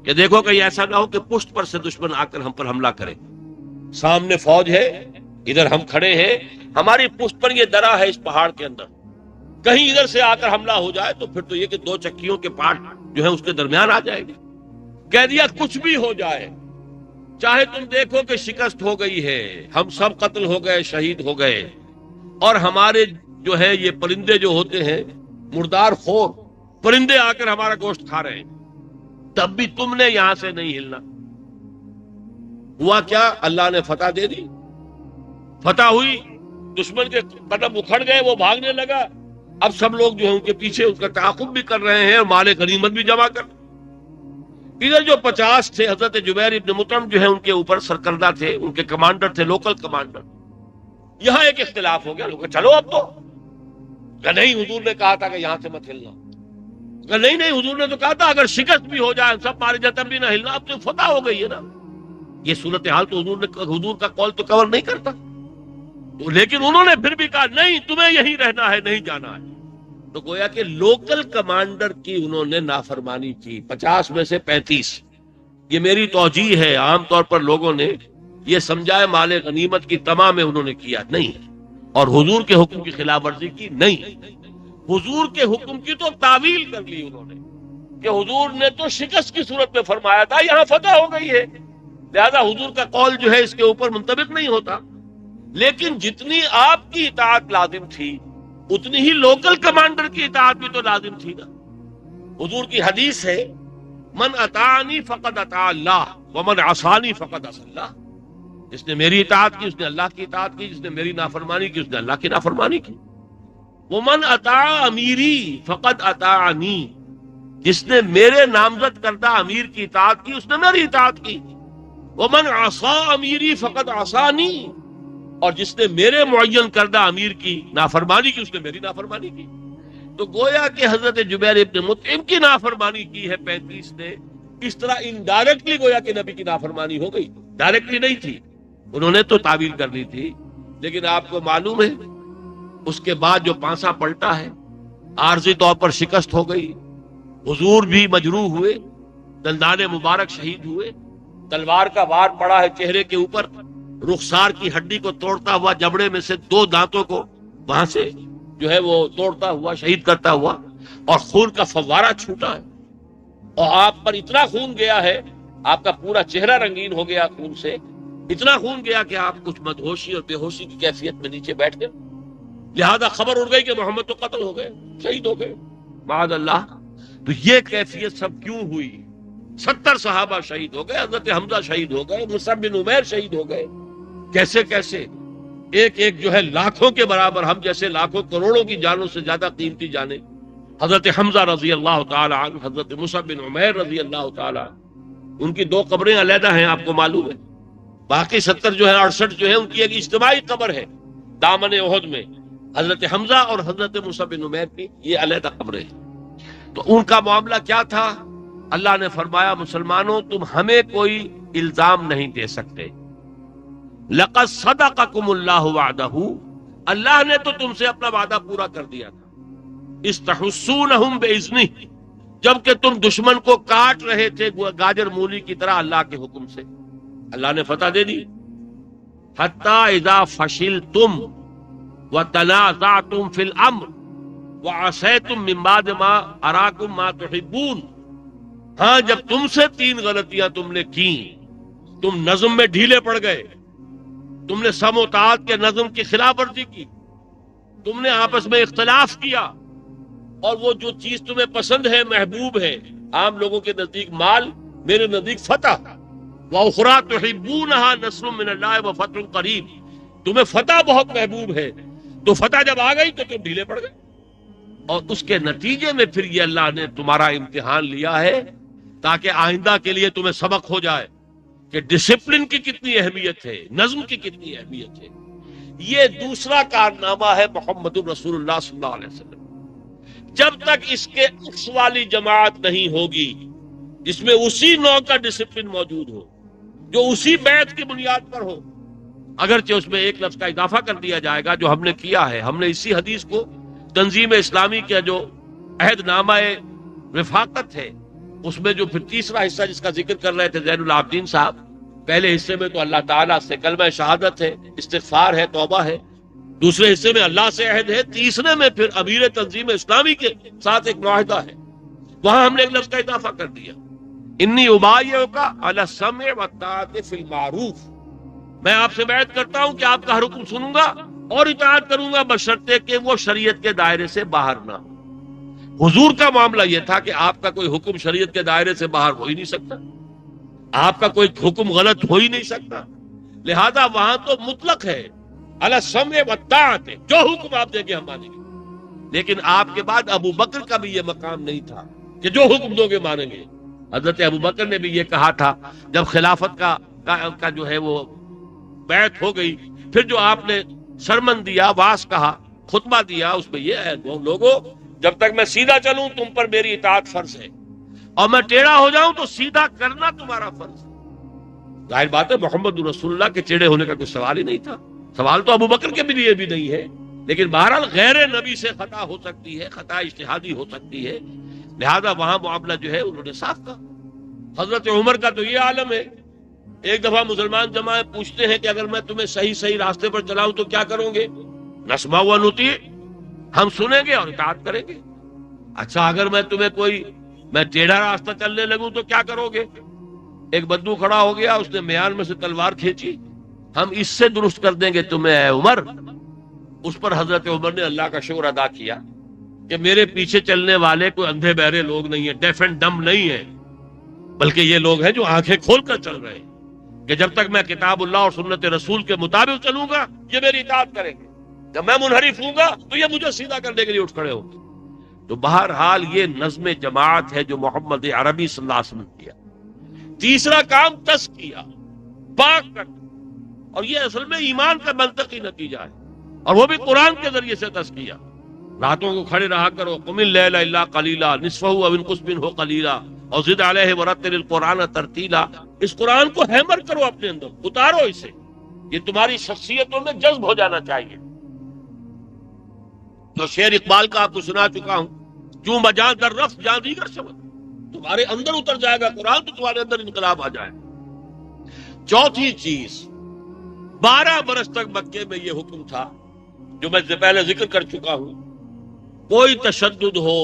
کہ دیکھو کہ ایسا نہ ہو کہ پشت پر سے دشمن آ کر ہم پر حملہ کرے، سامنے فوج ہے، ادھر ہم کھڑے ہیں، ہماری پشت پر یہ درا ہے اس پہاڑ کے اندر، کہیں ادھر سے آ کر حملہ ہو جائے تو پھر تو یہ کہ 2 چکیوں کے پارٹ جو ہے اس کے درمیان آ جائے گی۔ کہہ دیا کچھ بھی ہو جائے، چاہے تم دیکھو کہ شکست ہو گئی ہے، ہم سب قتل ہو گئے، شہید ہو گئے، اور ہمارے جو ہے یہ پرندے جو ہوتے ہیں مردار خور پرندے آ کر ہمارا گوشت کھا رہے ہیں، تب بھی تم نے یہاں سے نہیں ہلنا۔ ہوا کیا؟ اللہ نے فتح دے دی، فتح ہوئی، دشمن کے قدم اکھڑ گئے، وہ بھاگنے لگا۔ اب سب لوگ جو ہے ان کے پیچھے اس کا تعاقب بھی کر رہے ہیں اور مال غنیمت بھی جمع کر۔ ادھر جو 50 تھے، حضرت جبیر ابن مطعم جو ہے ان کے اوپر سرکردہ تھے، ان کے کمانڈر تھے، لوکل کمانڈر۔ یہاں ایک اختلاف ہو گیا، لوگ چلو اب تو کہ نہیں، حضور نے کہا تھا کہ یہاں سے مت ہلنا، کہ نہیں حضور نے تو کہا تھا اگر شکست بھی ہو جائے سب مارے جاتے بھی نہ ہلنا، اب تو فتح ہو گئی ہے نا۔ یہ صورتحال تو حضور کا قول تو کور نہیں کرتا، لیکن انہوں نے پھر بھی کہا نہیں تمہیں یہیں رہنا ہے، نہیں جانا ہے۔ تو گویا کہ لوکل کمانڈر کی انہوں نے نافرمانی کی، 50 میں سے 35۔ یہ میری توجیہ ہے، عام طور پر لوگوں نے یہ سمجھائے مال غنیمت کی تمام میں انہوں نے کیا نہیں، اور حضور کے حکم کی خلاف ورزی کی نہیں۔ حضور کے حکم کی تو تعویل کر لی انہوں نے کہ حضور نے تو شکست کی صورت میں فرمایا تھا، یہاں فتح ہو گئی ہے، لہذا حضور کا قول جو ہے اس کے اوپر منطبق نہیں ہوتا۔ لیکن جتنی آپ کی اطاعت لازم تھی اتنی ہی لوکل کمانڈر کی اطاعت بھی تو لازم تھی نا. حضور کی حدیث ہے من اطاعنی فقد اطاع اللہ ومن عصانی فقد عصى اللہ. جس نے میری اطاعت کی اس نے اللہ کی اطاعت کی، جس نے میری نافرمانی کی اس نے اللہ کی نافرمانی کی. ومن اطاع امیری فقد اطاعنی، جس نے میرے نامزد کردہ امیر کی اطاعت کی اس نے میری اطاعت کی. ومن عصى امیری فقد عصانی، اور جس نے میرے معین کردہ امیر کی نافرمانی کی اس نے میری نافرمانی کی. تو گویا کہ حضرت جبیر ابن مطعم کی نافرمانی کی ہے 35 نے، اس طرح انڈائریکٹلی گویا کہ نبی کی نافرمانی ہو گئی، ڈائریکٹلی نہیں تھی. انہوں نے تو تعویل کر لی تھی، لیکن آپ کو معلوم ہے اس کے بعد جو پانسا پلٹا ہے، عارضی طور پر شکست ہو گئی، حضور بھی مجروح ہوئے، دندان مبارک شہید ہوئے، تلوار کا وار پڑا ہے چہرے کے اوپر، رخسار کی ہڈی کو توڑتا ہوا، جبڑے میں سے 2 دانتوں کو وہاں سے جو ہے وہ توڑتا ہوا، شہید کرتا ہوا، اور خون کا فوارہ چھوٹا ہے، اور آپ پر اتنا خون گیا ہے، آپ کا پورا چہرہ رنگین ہو گیا خون سے، اتنا خون گیا کہ آپ کچھ مدہوشی اور بے ہوشی کی کیفیت میں نیچے بیٹھ گئے. لہذا خبر اڑ گئی کہ محمد تو قتل ہو گئے، شہید ہو گئے معاذ اللہ. تو یہ کیفیت سب کیوں ہوئی؟ 70 صحابہ شہید ہو گئے، حضرت حمزہ شہید ہو گئے، مصعب بن عمیر شہید ہو گئے. کیسے کیسے ایک ایک جو ہے لاکھوں کے برابر، ہم جیسے لاکھوں کروڑوں کی جانوں سے زیادہ قیمتی جانیں. حضرت حمزہ رضی اللہ تعالی عنہ، حضرت مصعب بن عمیر رضی اللہ تعالی عنہ، ان کی 2 قبریں علیحدہ ہیں، آپ کو معلوم ہے. باقی 70 جو ہے 68 جو ہے ان کی ایک اجتماعی قبر ہے دامن احد میں. حضرت حمزہ اور حضرت مصعب بن عمیر کی یہ علیحدہ قبریں ہیں. تو ان کا معاملہ کیا تھا؟ اللہ نے فرمایا مسلمانوں تم ہمیں کوئی الزام نہیں دے سکتے. لقد صدقکم اللہ وعدہ، اللہ نے تو تم سے اپنا وعدہ پورا کر دیا تھا. استحسونہم باذنہ، جبکہ تم دشمن کو کاٹ رہے تھے گاجر مولی کی طرح اللہ کے حکم سے، اللہ نے فتح دے دی. حتی اذا فشلتم وتنازعتم فی الامر وعصیتم من بعد ما اراکم ما تحبون. ہاں جب تم سے 3 غلطیاں تم نے کی، تم نظم میں ڈھیلے پڑ گئے، تم نے سم و طاعت کے نظم کی خلاف ورزی کی، تم نے آپس میں اختلاف کیا، اور وہ جو چیز تمہیں پسند ہے محبوب ہے، عام لوگوں کے نزدیک مال، میرے نزدیک فتح، وَأُخْرَىٰ تُحِبُّونَهَا نَصْرٌ مِّنَ اللَّهِ وَفَتْحٌ قَرِيبٌ، تمہیں فتح بہت محبوب ہے، تو فتح جب آ گئی تو تم ڈھیلے پڑ گئے. اور اس کے نتیجے میں پھر یہ اللہ نے تمہارا امتحان لیا ہے تاکہ آئندہ کے لیے تمہیں سبق ہو جائے کہ ڈسپلن کی کتنی اہمیت ہے، نظم کی کتنی اہمیت ہے. یہ دوسرا کارنامہ ہے محمد رسول اللہ صلی اللہ علیہ وسلم. جب تک اس کے عکس والی جماعت نہیں ہوگی جس میں اسی نوع کا ڈسپلن موجود ہو، جو اسی بیعت کی بنیاد پر ہو، اگرچہ اس میں ایک لفظ کا اضافہ کر دیا جائے گا جو ہم نے کیا ہے. ہم نے اسی حدیث کو تنظیم اسلامی کا جو عہد نامہ رفاقت ہے اس میں جو پھر تیسرا حصہ جس کا ذکر کر رہے تھے زین العابدین صاحب، پہلے حصے میں تو اللہ تعالیٰ سے کلمہ شہادت ہے، استغفار ہے، توبہ ہے، دوسرے حصے میں اللہ سے عہد ہے، تیسرے میں پھر امیر تنظیم اسلامی کے ساتھ ایک معاہدہ ہے. وہاں ہم نے ایک لفظ کا اضافہ کر دیا، انی ابایعک علی السمع والطاعۃ فی المعروف، میں آپ سے بیعت کرتا ہوں کہ آپ کا ہر حکم سنوں گا اور اطاعت کروں گا بشرطے کہ وہ شریعت کے دائرے سے باہر نہ ہو. حضور کا معاملہ یہ تھا کہ آپ کا کوئی حکم شریعت کے دائرے سے باہر ہو ہی نہیں سکتا، آپ کا کوئی حکم غلط ہو ہی نہیں سکتا، لہذا وہاں تو مطلق ہے علی السمع والطاعۃ، جو حکم آپ دیں گے ہم مانیں گے. لیکن آپ کے بعد ابو بکر کا بھی یہ مقام نہیں تھا کہ جو حکم دو گے مانیں گے. حضرت ابو بکر نے بھی یہ کہا تھا جب خلافت کا جو ہے وہ بیعت ہو گئی، پھر جو آپ نے سرمن دیا، واعظ کہا، خطبہ دیا، اس میں یہ ہے لوگوں جب تک میں سیدھا چلوں تم پر میری اطاعت فرض ہے، اور میں ٹیڑھا ہو جاؤں تو سیدھا کرنا تمہارا فرض ہے. ظاہر بات ہے محمد رسول اللہ کے ٹیڑھے ہونے کا کوئی سوال ہی نہیں تھا. سوال تو ابو بکر کے بھی لیے بھی نہیں ہے، لیکن بہرحال غیر نبی سے خطا ہو سکتی ہے، خطا اجتہادی ہو سکتی ہے، لہذا وہاں معاملہ جو ہے انہوں نے صاف کہا. حضرت عمر کا تو یہ عالم ہے، ایک دفعہ مسلمان جماعت پوچھتے ہیں کہ اگر میں تمہیں صحیح راستے پر چلاؤں تو کیا کرو گے؟ نسمع و نطیع، ہم سنیں گے اور اطاعت کریں گے. اچھا اگر میں ٹیڑھا راستہ چلنے لگوں تو کیا کرو گے؟ ایک بدو کھڑا ہو گیا، اس نے میان میں سے تلوار کھینچی، ہم اس سے درست کر دیں گے تمہیں اے عمر. اس پر حضرت عمر نے اللہ کا شکر ادا کیا کہ میرے پیچھے چلنے والے کوئی اندھے بہرے لوگ نہیں ہیں، ڈیف اینڈ ڈم نہیں ہیں، بلکہ یہ لوگ ہیں جو آنکھیں کھول کر چل رہے ہیں کہ جب تک میں کتاب اللہ اور سنت رسول کے مطابق چلوں گا یہ میری اطاعت کریں گے، جب میں منحرف ہوں گا تو یہ مجھے سیدھا کرنے کے لیے اٹھ کھڑے ہوں گے. تو بہرحال یہ نظم جماعت ہے جو محمد عربی صلی اللہ علیہ وسلم کیا. تیسرا کام تزکیہ، پاک کرنا، اور یہ اصل میں ایمان کا منطقی نتیجہ ہے، اور وہ بھی قرآن کے ذریعے سے تزکیہ. راتوں کو کھڑے رہا کرو، قم اللیل الا قلیلا نصفہ او انقص منہ قلیلا اور زد علیہ ورتل القرآن ترتیلا. اس قرآن کو ہیمر کرو اپنے اندر، اتارو اسے، یہ تمہاری شخصیتوں میں جذب ہو جانا چاہیے. تو شعر اقبال کا آپ کو سنا چکا ہوں، کیوں مجاں در رفت جاں دیگر شود، تمہارے اندر اتر جائے گا قرآن تو تمہارے اندر انقلاب آ جائے. چوتھی چیز، 12 برس تک مکے میں یہ حکم تھا جو میں پہلے ذکر کر چکا ہوں، کوئی تشدد ہو،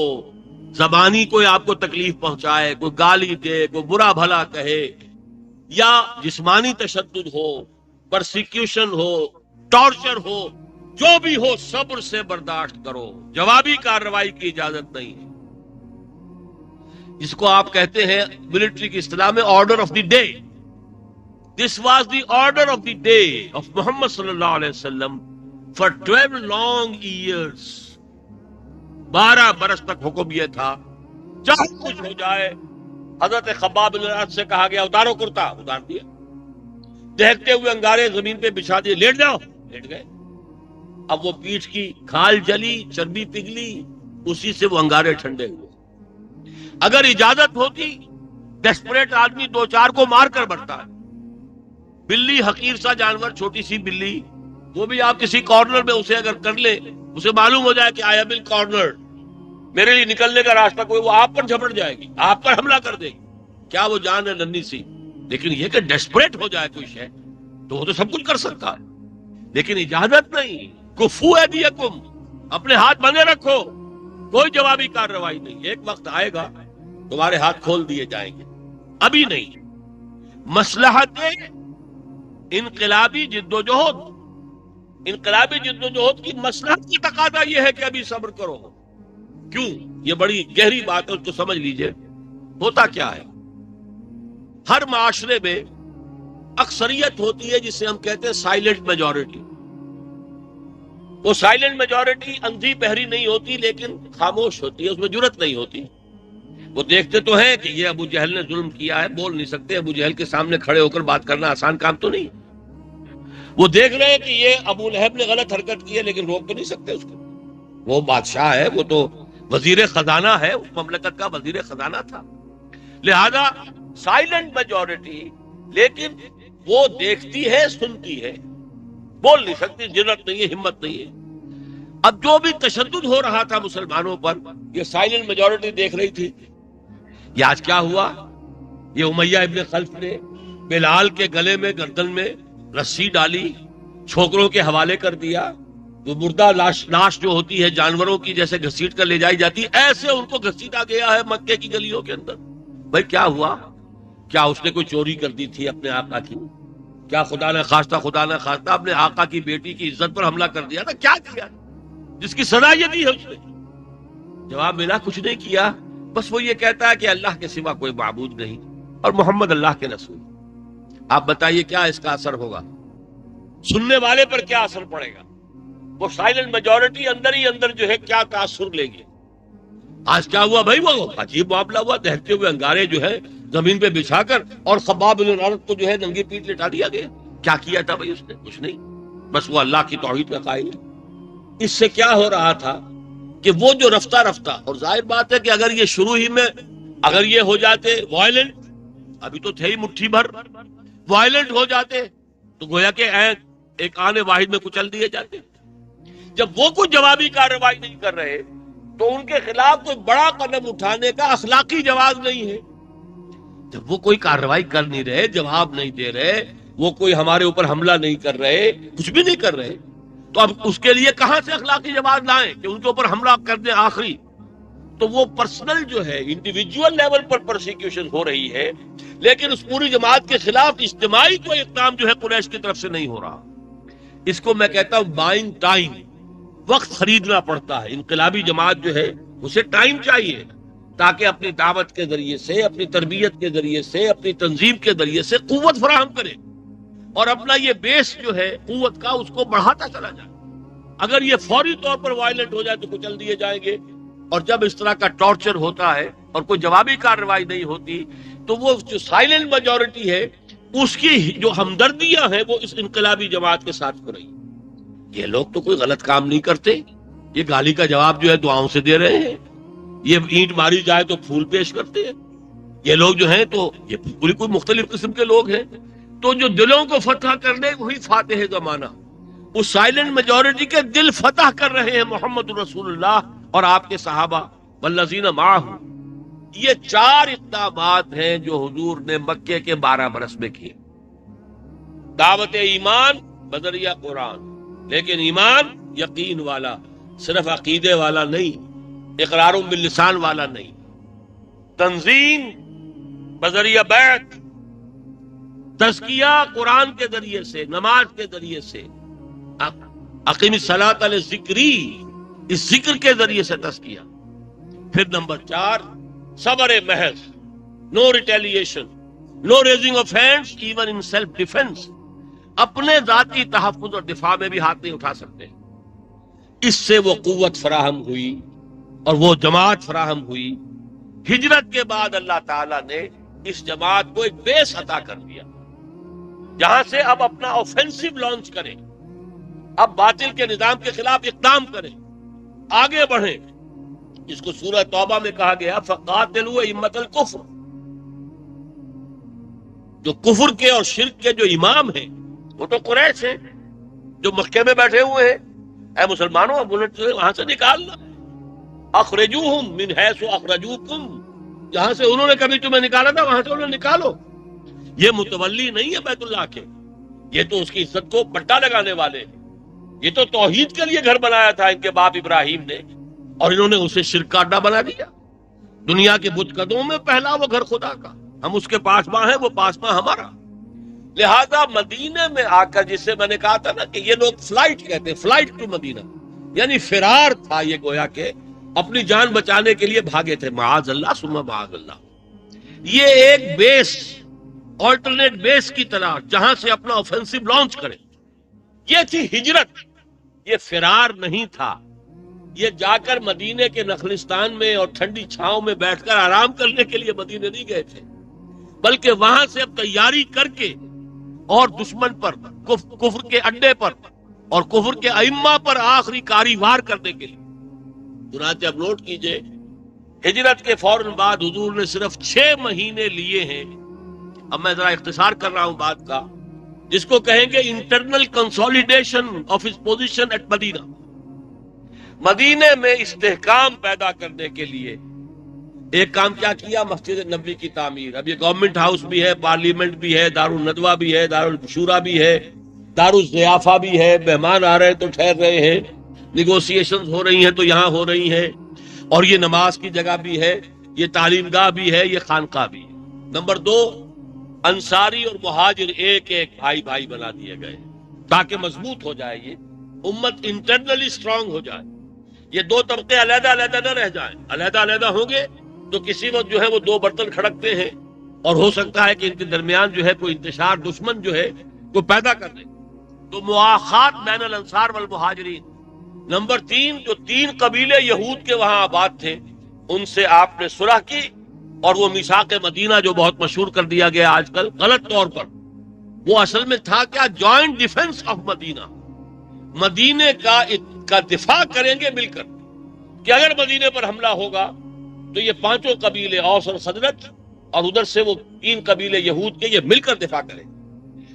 زبانی کوئی آپ کو تکلیف پہنچائے، کوئی گالی دے، کوئی برا بھلا کہے، یا جسمانی تشدد ہو، پرسیکیوشن ہو، ٹارچر ہو، جو بھی ہو صبر سے برداشت کرو، جوابی کارروائی کی اجازت نہیں ہے. جس کو آپ کہتے ہیں ملٹری کی اصطلاح میں order of the day. This was the order of the day of Muhammad صلی اللہ علیہ وسلم فار 12 لانگ ایئرس. 12 برس تک حکم یہ تھا، چاہے کچھ ہو جائے. حضرت خباب بن الارت سے کہا گیا اتارو کرتا، اتار دیا. دہکتے ہوئے انگارے زمین پہ بچھا دیے، لیٹ جاؤ، لیٹ گئے. اب وہ پیٹھ کی کھال جلی، چربی پگھلی، اسی سے وہ انگارے ٹھنڈے ہوئے. اگر اجازت ہوتی ڈیسپریٹ آدمی 2-4 کو مار کر مرتا ہے. بلی حقیر سا جانور، چھوٹی سی بلی، وہ بھی آپ کسی کارنر میں اسے اگر کر لے، اسے معلوم ہو جائے کہ آئی ایم ان کارنر، میرے لیے نکلنے کا راستہ کوئی، وہ آپ پر جھپٹ جائے گی، آپ پر حملہ کر دے گی. کیا وہ جان ہے ننھی سی. لیکن یہ کہ ڈیسپریٹ ہو جائے کوئی شے تو وہ تو سب کچھ کر سکتا ہے، لیکن اجازت نہیں. کفو ایدیکم، اپنے ہاتھ بندھے رکھو، کوئی جوابی کارروائی نہیں. ایک وقت آئے گا تمہارے ہاتھ کھول دیے جائیں گے، ابھی نہیں. مصلحت انقلابی جدوجہد، انقلابی جدوجہد کی مصلحت کی تقاضا یہ ہے کہ ابھی صبر کرو. کیوں؟ یہ بڑی گہری بات ہے، اس کو سمجھ لیجئے. ہوتا کیا ہے، ہر معاشرے میں اکثریت ہوتی ہے جسے ہم کہتے ہیں سائلنٹ میجورٹی. وہ سائلنٹ میجورٹی اندھی بہری نہیں ہوتی لیکن خاموش ہوتی ہے، اس میں جرت نہیں ہوتی. وہ دیکھتے تو ہیں کہ یہ ابو جہل نے ظلم کیا ہے، بول نہیں سکتے. ابو جہل کے سامنے کھڑے ہو کر بات کرنا آسان کام تو نہیں. وہ دیکھ رہے ہیں کہ یہ ابو لہب نے غلط حرکت کی ہے لیکن روک تو نہیں سکتے اس کو. وہ بادشاہ ہے، وہ تو وزیر خزانہ ہے، اس مملکت کا وزیر خزانہ تھا. لہذا سائلنٹ میجورٹی، لیکن وہ دیکھتی ہے، سنتی ہے، بول نہیں سکتی، جرت نہیں ہے، ہمت نہیں ہے. اب جو بھی تشدد ہو رہا تھا مسلمانوں پر، یہ سائلنٹ میجورٹی دیکھ رہی تھی. یہ آج کیا ہوا، یہ امیہ ابن خلف نے بلال کے گلے میں، گردن میں رسی ڈالی، چھوکروں کے حوالے کر دیا. وہ مردہ لاش جو ہوتی ہے جانوروں کی جیسے گھسیٹ کر لے جائی جاتی، ایسے ان کو گھسیٹا گیا ہے مکے کی گلیوں کے اندر. بھائی کیا ہوا؟ کیا اس نے کوئی چوری کر دی تھی اپنے آقا کی؟ کیا خدا نہ خواستہ اپنے آقا کی بیٹی کی عزت پر حملہ کر دیا تھا؟ کیا کیا جس کی سزا یہ دی ہے اس نے؟ جواب ملا کچھ نہیں کیا، بس وہ یہ کہتا ہے کہ اللہ کے سوا کوئی معبود نہیں اور محمد اللہ کے رسول. آپ بتائیے کیا اس کا اثر ہوگا، سننے والے پر کیا اثر پڑے گا؟ وہ سائلنٹ میجورٹی اندر ہی اندر جو ہے کیا تاثر لے گی. آج کیا ہوا بھائی، وہ عجیب معاملہ ہوا. دہتے ہوئے انگارے جو ہے زمین پہ بچھا کر اور خباب بن الارت کو جو ہے ننگی پیٹ لٹا دیا گیا. کیا کیا تھا بھائی اس نے؟ کچھ نہیں، بس وہ اللہ کی توحید کا قائل ہے. اس سے کیا ہو رہا تھا کہ وہ جو رفتہ اور ظاہر بات ہے کہ اگر یہ شروع ہی میں اگر یہ ہو جاتے وائلنٹ، ابھی تو تھے ہی مٹھی بھر، وائلنٹ ہو جاتے تو گویا کہ ایک آنے واحد میں کچل دیے جاتے. جب وہ کوئی جوابی کارروائی نہیں کر رہے تو ان کے خلاف کوئی بڑا قدم اٹھانے کا اخلاقی جواز نہیں ہے. جب وہ کوئی کارروائی کر نہیں رہے، جواب نہیں دے رہے، وہ کوئی ہمارے اوپر حملہ نہیں کر رہے، کچھ بھی نہیں کر رہے، تو اب اس کے لیے کہاں سے اخلاقی جواز لائیں کہ ان کے اوپر حملہ کر دیں آخری؟ تو وہ پرسنل جو ہے انڈیویجول لیول پر پرسیکیوشن ہو رہی ہے، لیکن اس پوری جماعت کے خلاف اجتماعی کوئی اقدام جو ہے قریش کی طرف سے نہیں ہو رہا۔ اس کو میں کہتا ہوں بائنگ ٹائم، وقت خریدنا پڑتا ہے۔ انقلابی جماعت جو ہے اسے ٹائم چاہیے تاکہ اپنی دعوت کے ذریعے سے، اپنی تربیت کے ذریعے سے، اپنی تنظیم کے ذریعے سے قوت فراہم کرے اور اپنا یہ بیس جو ہے قوت کا اس کو بڑھاتا چلا جائے۔ اگر یہ فوری طور پر وائلنٹ ہو جائے تو کچل دیے جائیں گے، اور جب اس طرح کا ٹارچر ہوتا ہے اور کوئی جوابی کارروائی نہیں ہوتی تو وہ جو سائلنٹ میجورٹی ہے اس کی جو ہمدردیاں ہیں وہ اس انقلابی جماعت کے ساتھ ہو رہی۔ یہ لوگ تو کوئی غلط کام نہیں کرتے، یہ گالی کا جواب جو ہے دعاؤں سے دے رہے ہیں، یہ اینٹ ماری جائے تو پھول پیش کرتے ہیں، یہ لوگ جو ہیں تو یہ پوری کوئی مختلف قسم کے لوگ ہیں۔ تو جو دلوں کو فتح کرنے وہی فاتح زمانہ، اس سائلنٹ میجورٹی کے دل فتح کر رہے ہیں محمد رسول اللہ اور آپ کے صحابہ والذین معہ۔ یہ 4 اقدامات ہیں جو حضور نے مکے کے 12 برس میں کیے۔ دعوت ایمان بذریعہ قرآن، لیکن ایمان یقین والا، صرف عقیدے والا نہیں، اقرار باللسان والا نہیں۔ تنظیم بذریعہ بیعت، تزکیہ قرآن کے ذریعے سے، نماز کے ذریعے سے، اقیم الصلاۃ للذکری، اس ذکر کے ذریعے سے تزکیہ۔ پھر نمبر 4 صبر محض، no retaliation, no raising of hands even in self defence, اپنے ذاتی تحفظ اور دفاع میں بھی ہاتھ نہیں اٹھا سکتے۔ اس سے وہ قوت فراہم ہوئی اور وہ جماعت فراہم ہوئی۔ ہجرت کے بعد اللہ تعالیٰ نے اس جماعت کو ایک بیس عطا کر دیا جہاں سے اب اپنا آفینسو لانچ کریں، اب باطل کے نظام کے خلاف اقدام کریں، آگے بڑھیں۔ اس کو سورہ توبہ میں کہا گیا فقاتلوا ائمۃ الکفر، جو کفر کے اور شرک کے جو امام ہیں وہ تو قریش ہیں جو مکے میں بیٹھے ہوئے ہیں۔ اے مسلمانوں اب انہیں وہاں سے نکالنا، اخرجوہم من حیث اخرجوکم، جہاں سے انہوں نے کبھی تمہیں نکالا تھا وہاں سے انہیں نکالو۔ یہ متولی نہیں ہے بیت اللہ کے، یہ تو اس کی عزت کو پٹا لگانے والے ہیں۔ یہ تو توحید کے لیے گھر بنایا تھا ان کے باپ ابراہیم نے، اور انہوں نے اسے شرک کا اڈا بنا دیا۔ دنیا کے بت قدموں میں پہلا وہ گھر خدا کا، ہم اس کے پاسباں ہیں، وہ پاسباں ہمارا۔ لہذا مدینے میں آ کر، جس سے میں نے کہا تھا نا کہ یہ لوگ فلائٹ کہتے ہیں، فلائٹ ٹو مدینہ، یعنی فرار تھا یہ، گویا کہ اپنی جان بچانے کے لیے بھاگے تھے، معاذ اللہ ثم معاذ اللہ۔ یہ ایک بیس، آلٹرنیٹ بیس کی طرح جہاں سے اپنا آفینسو لانچ کرے، یہ تھی ہجرت۔ یہ فرار نہیں تھا، یہ جا کر مدینے کے نخلستان میں اور ٹھنڈی چھاؤں میں بیٹھ کر آرام کرنے کے لیے مدینے نہیں گئے تھے، بلکہ وہاں سے اب تیاری کر کے اور دشمن پر، کفر کے اڈے پر اور کفر کے ائمہ پر آخری کاری وار کرنے کے لیے۔ چنانچہ اب نوٹ کیجئے، ہجرت کے فوراً بعد حضور نے صرف 6 مہینے لیے ہیں۔ اب میں ذرا اختصار کر رہا ہوں بات کا، جس کو کہیں گے internal consolidation of his position at Medina. مدینے میں استحکام پیدا کرنے کے لیے ایک کام کیا کیا؟ مسجد نبوی کی تعمیر۔ اب یہ گورنمنٹ ہاؤس بھی ہے، پارلیمنٹ بھی ہے، دارالندوہ بھی ہے، دارالشورا بھی ہے، دارالضیافہ بھی ہے، مہمان آ رہے ہیں تو ٹھہر رہے ہیں، نیگوسیشنز ہو رہی ہیں تو یہاں ہو رہی ہیں، اور یہ نماز کی جگہ بھی ہے، یہ تعلیم گاہ بھی ہے، یہ خانقاہ بھی ہے۔ نمبر 2، انصاری اور مہاجر ایک ایک بھائی بھائی بنا دیے گئے تاکہ مضبوط ہو جائے، یہ امت انٹرنلی سٹرونگ ہو جائے، یہ 2 طبقے علیحدہ علیحدہ نہ رہ جائیں۔ علیحدہ علیحدہ ہوں گے تو کسی وقت جو ہے وہ 2 برتن کھڑکتے ہیں، اور ہو سکتا ہے کہ ان کے درمیان جو ہے کوئی انتشار دشمن جو ہے وہ پیدا کر دے۔ تو مواخات بین الانصار والمہاجرین۔ نمبر 3، جو 3 قبیلے یہود کے وہاں آباد تھے ان سے آپ نے صلح کی، اور وہ میثاق مدینہ جو بہت مشہور کر دیا گیا آج کل غلط طور پر، وہ اصل میں تھا کیا؟ جوائنٹ ڈیفنس آف مدینہ۔ مدینے کا دفاع کریں گے مل کر، کہ اگر مدینے پر حملہ ہوگا تو یہ 5 قبیلے اوس اور خزرج اور ادھر سے وہ 3 قبیلے یہود کے، یہ مل کر دفاع کریں۔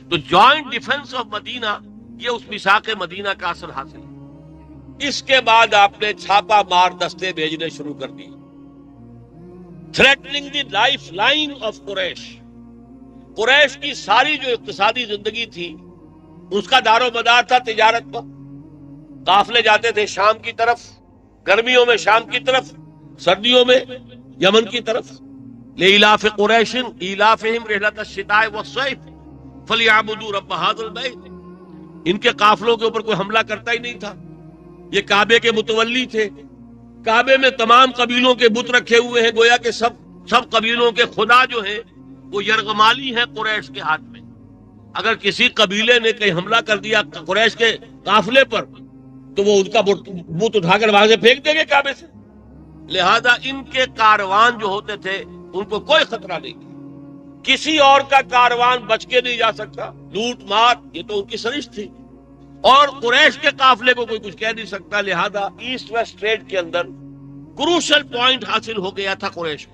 تو جوائنٹ ڈیفنس آف مدینہ، یہ اس میثاق مدینہ کا اثر حاصل ہے۔ اس کے بعد آپ نے چھاپا مار دستے بھیجنے شروع کر دی، threatening the lifeline of Quraysh. Quraysh کی ساری جو اقتصادی زندگی تھی اس کا دار و مدار تھا تجارت پر۔ قافلے جاتے تھے شام کی طرف، گرمیوں میں شام کی طرف، سردیوں میں یمن کی طرف، لإلاف قریش ایلافہم رحلۃ الشتاء والصیف فلیعبدوا رب ھذا البیت، ان کے قافلوں کے اوپر کوئی حملہ کرتا ہی نہیں تھا. یہ کعبے کے متولی تھے، کعبے میں تمام قبیلوں کے بت رکھے ہوئے ہیں، گویا کہ سب قبیلوں کے خدا جو ہیں وہ یرغمالی ہیں قریش کے ہاتھ میں. اگر کسی قبیلے نے کہیں حملہ کر دیا قریش کے قافلے پر تو وہ ان کا بت اٹھا کر وہاں سے پھینک دیں گے کعبے سے. لہذا ان کے کاروان جو ہوتے تھے ان کو کوئی خطرہ نہیں تھا، کسی اور کا کاروان بچ کے نہیں جا سکتا، لوٹ مار یہ تو ان کی سرشت تھی، اور قریش کے قافلے کو کوئی کچھ کہہ نہیں سکتا. لہذا ایسٹ ویسٹ ٹریڈ کے اندر کروشل پوائنٹ حاصل ہو گیا تھا قریش کو.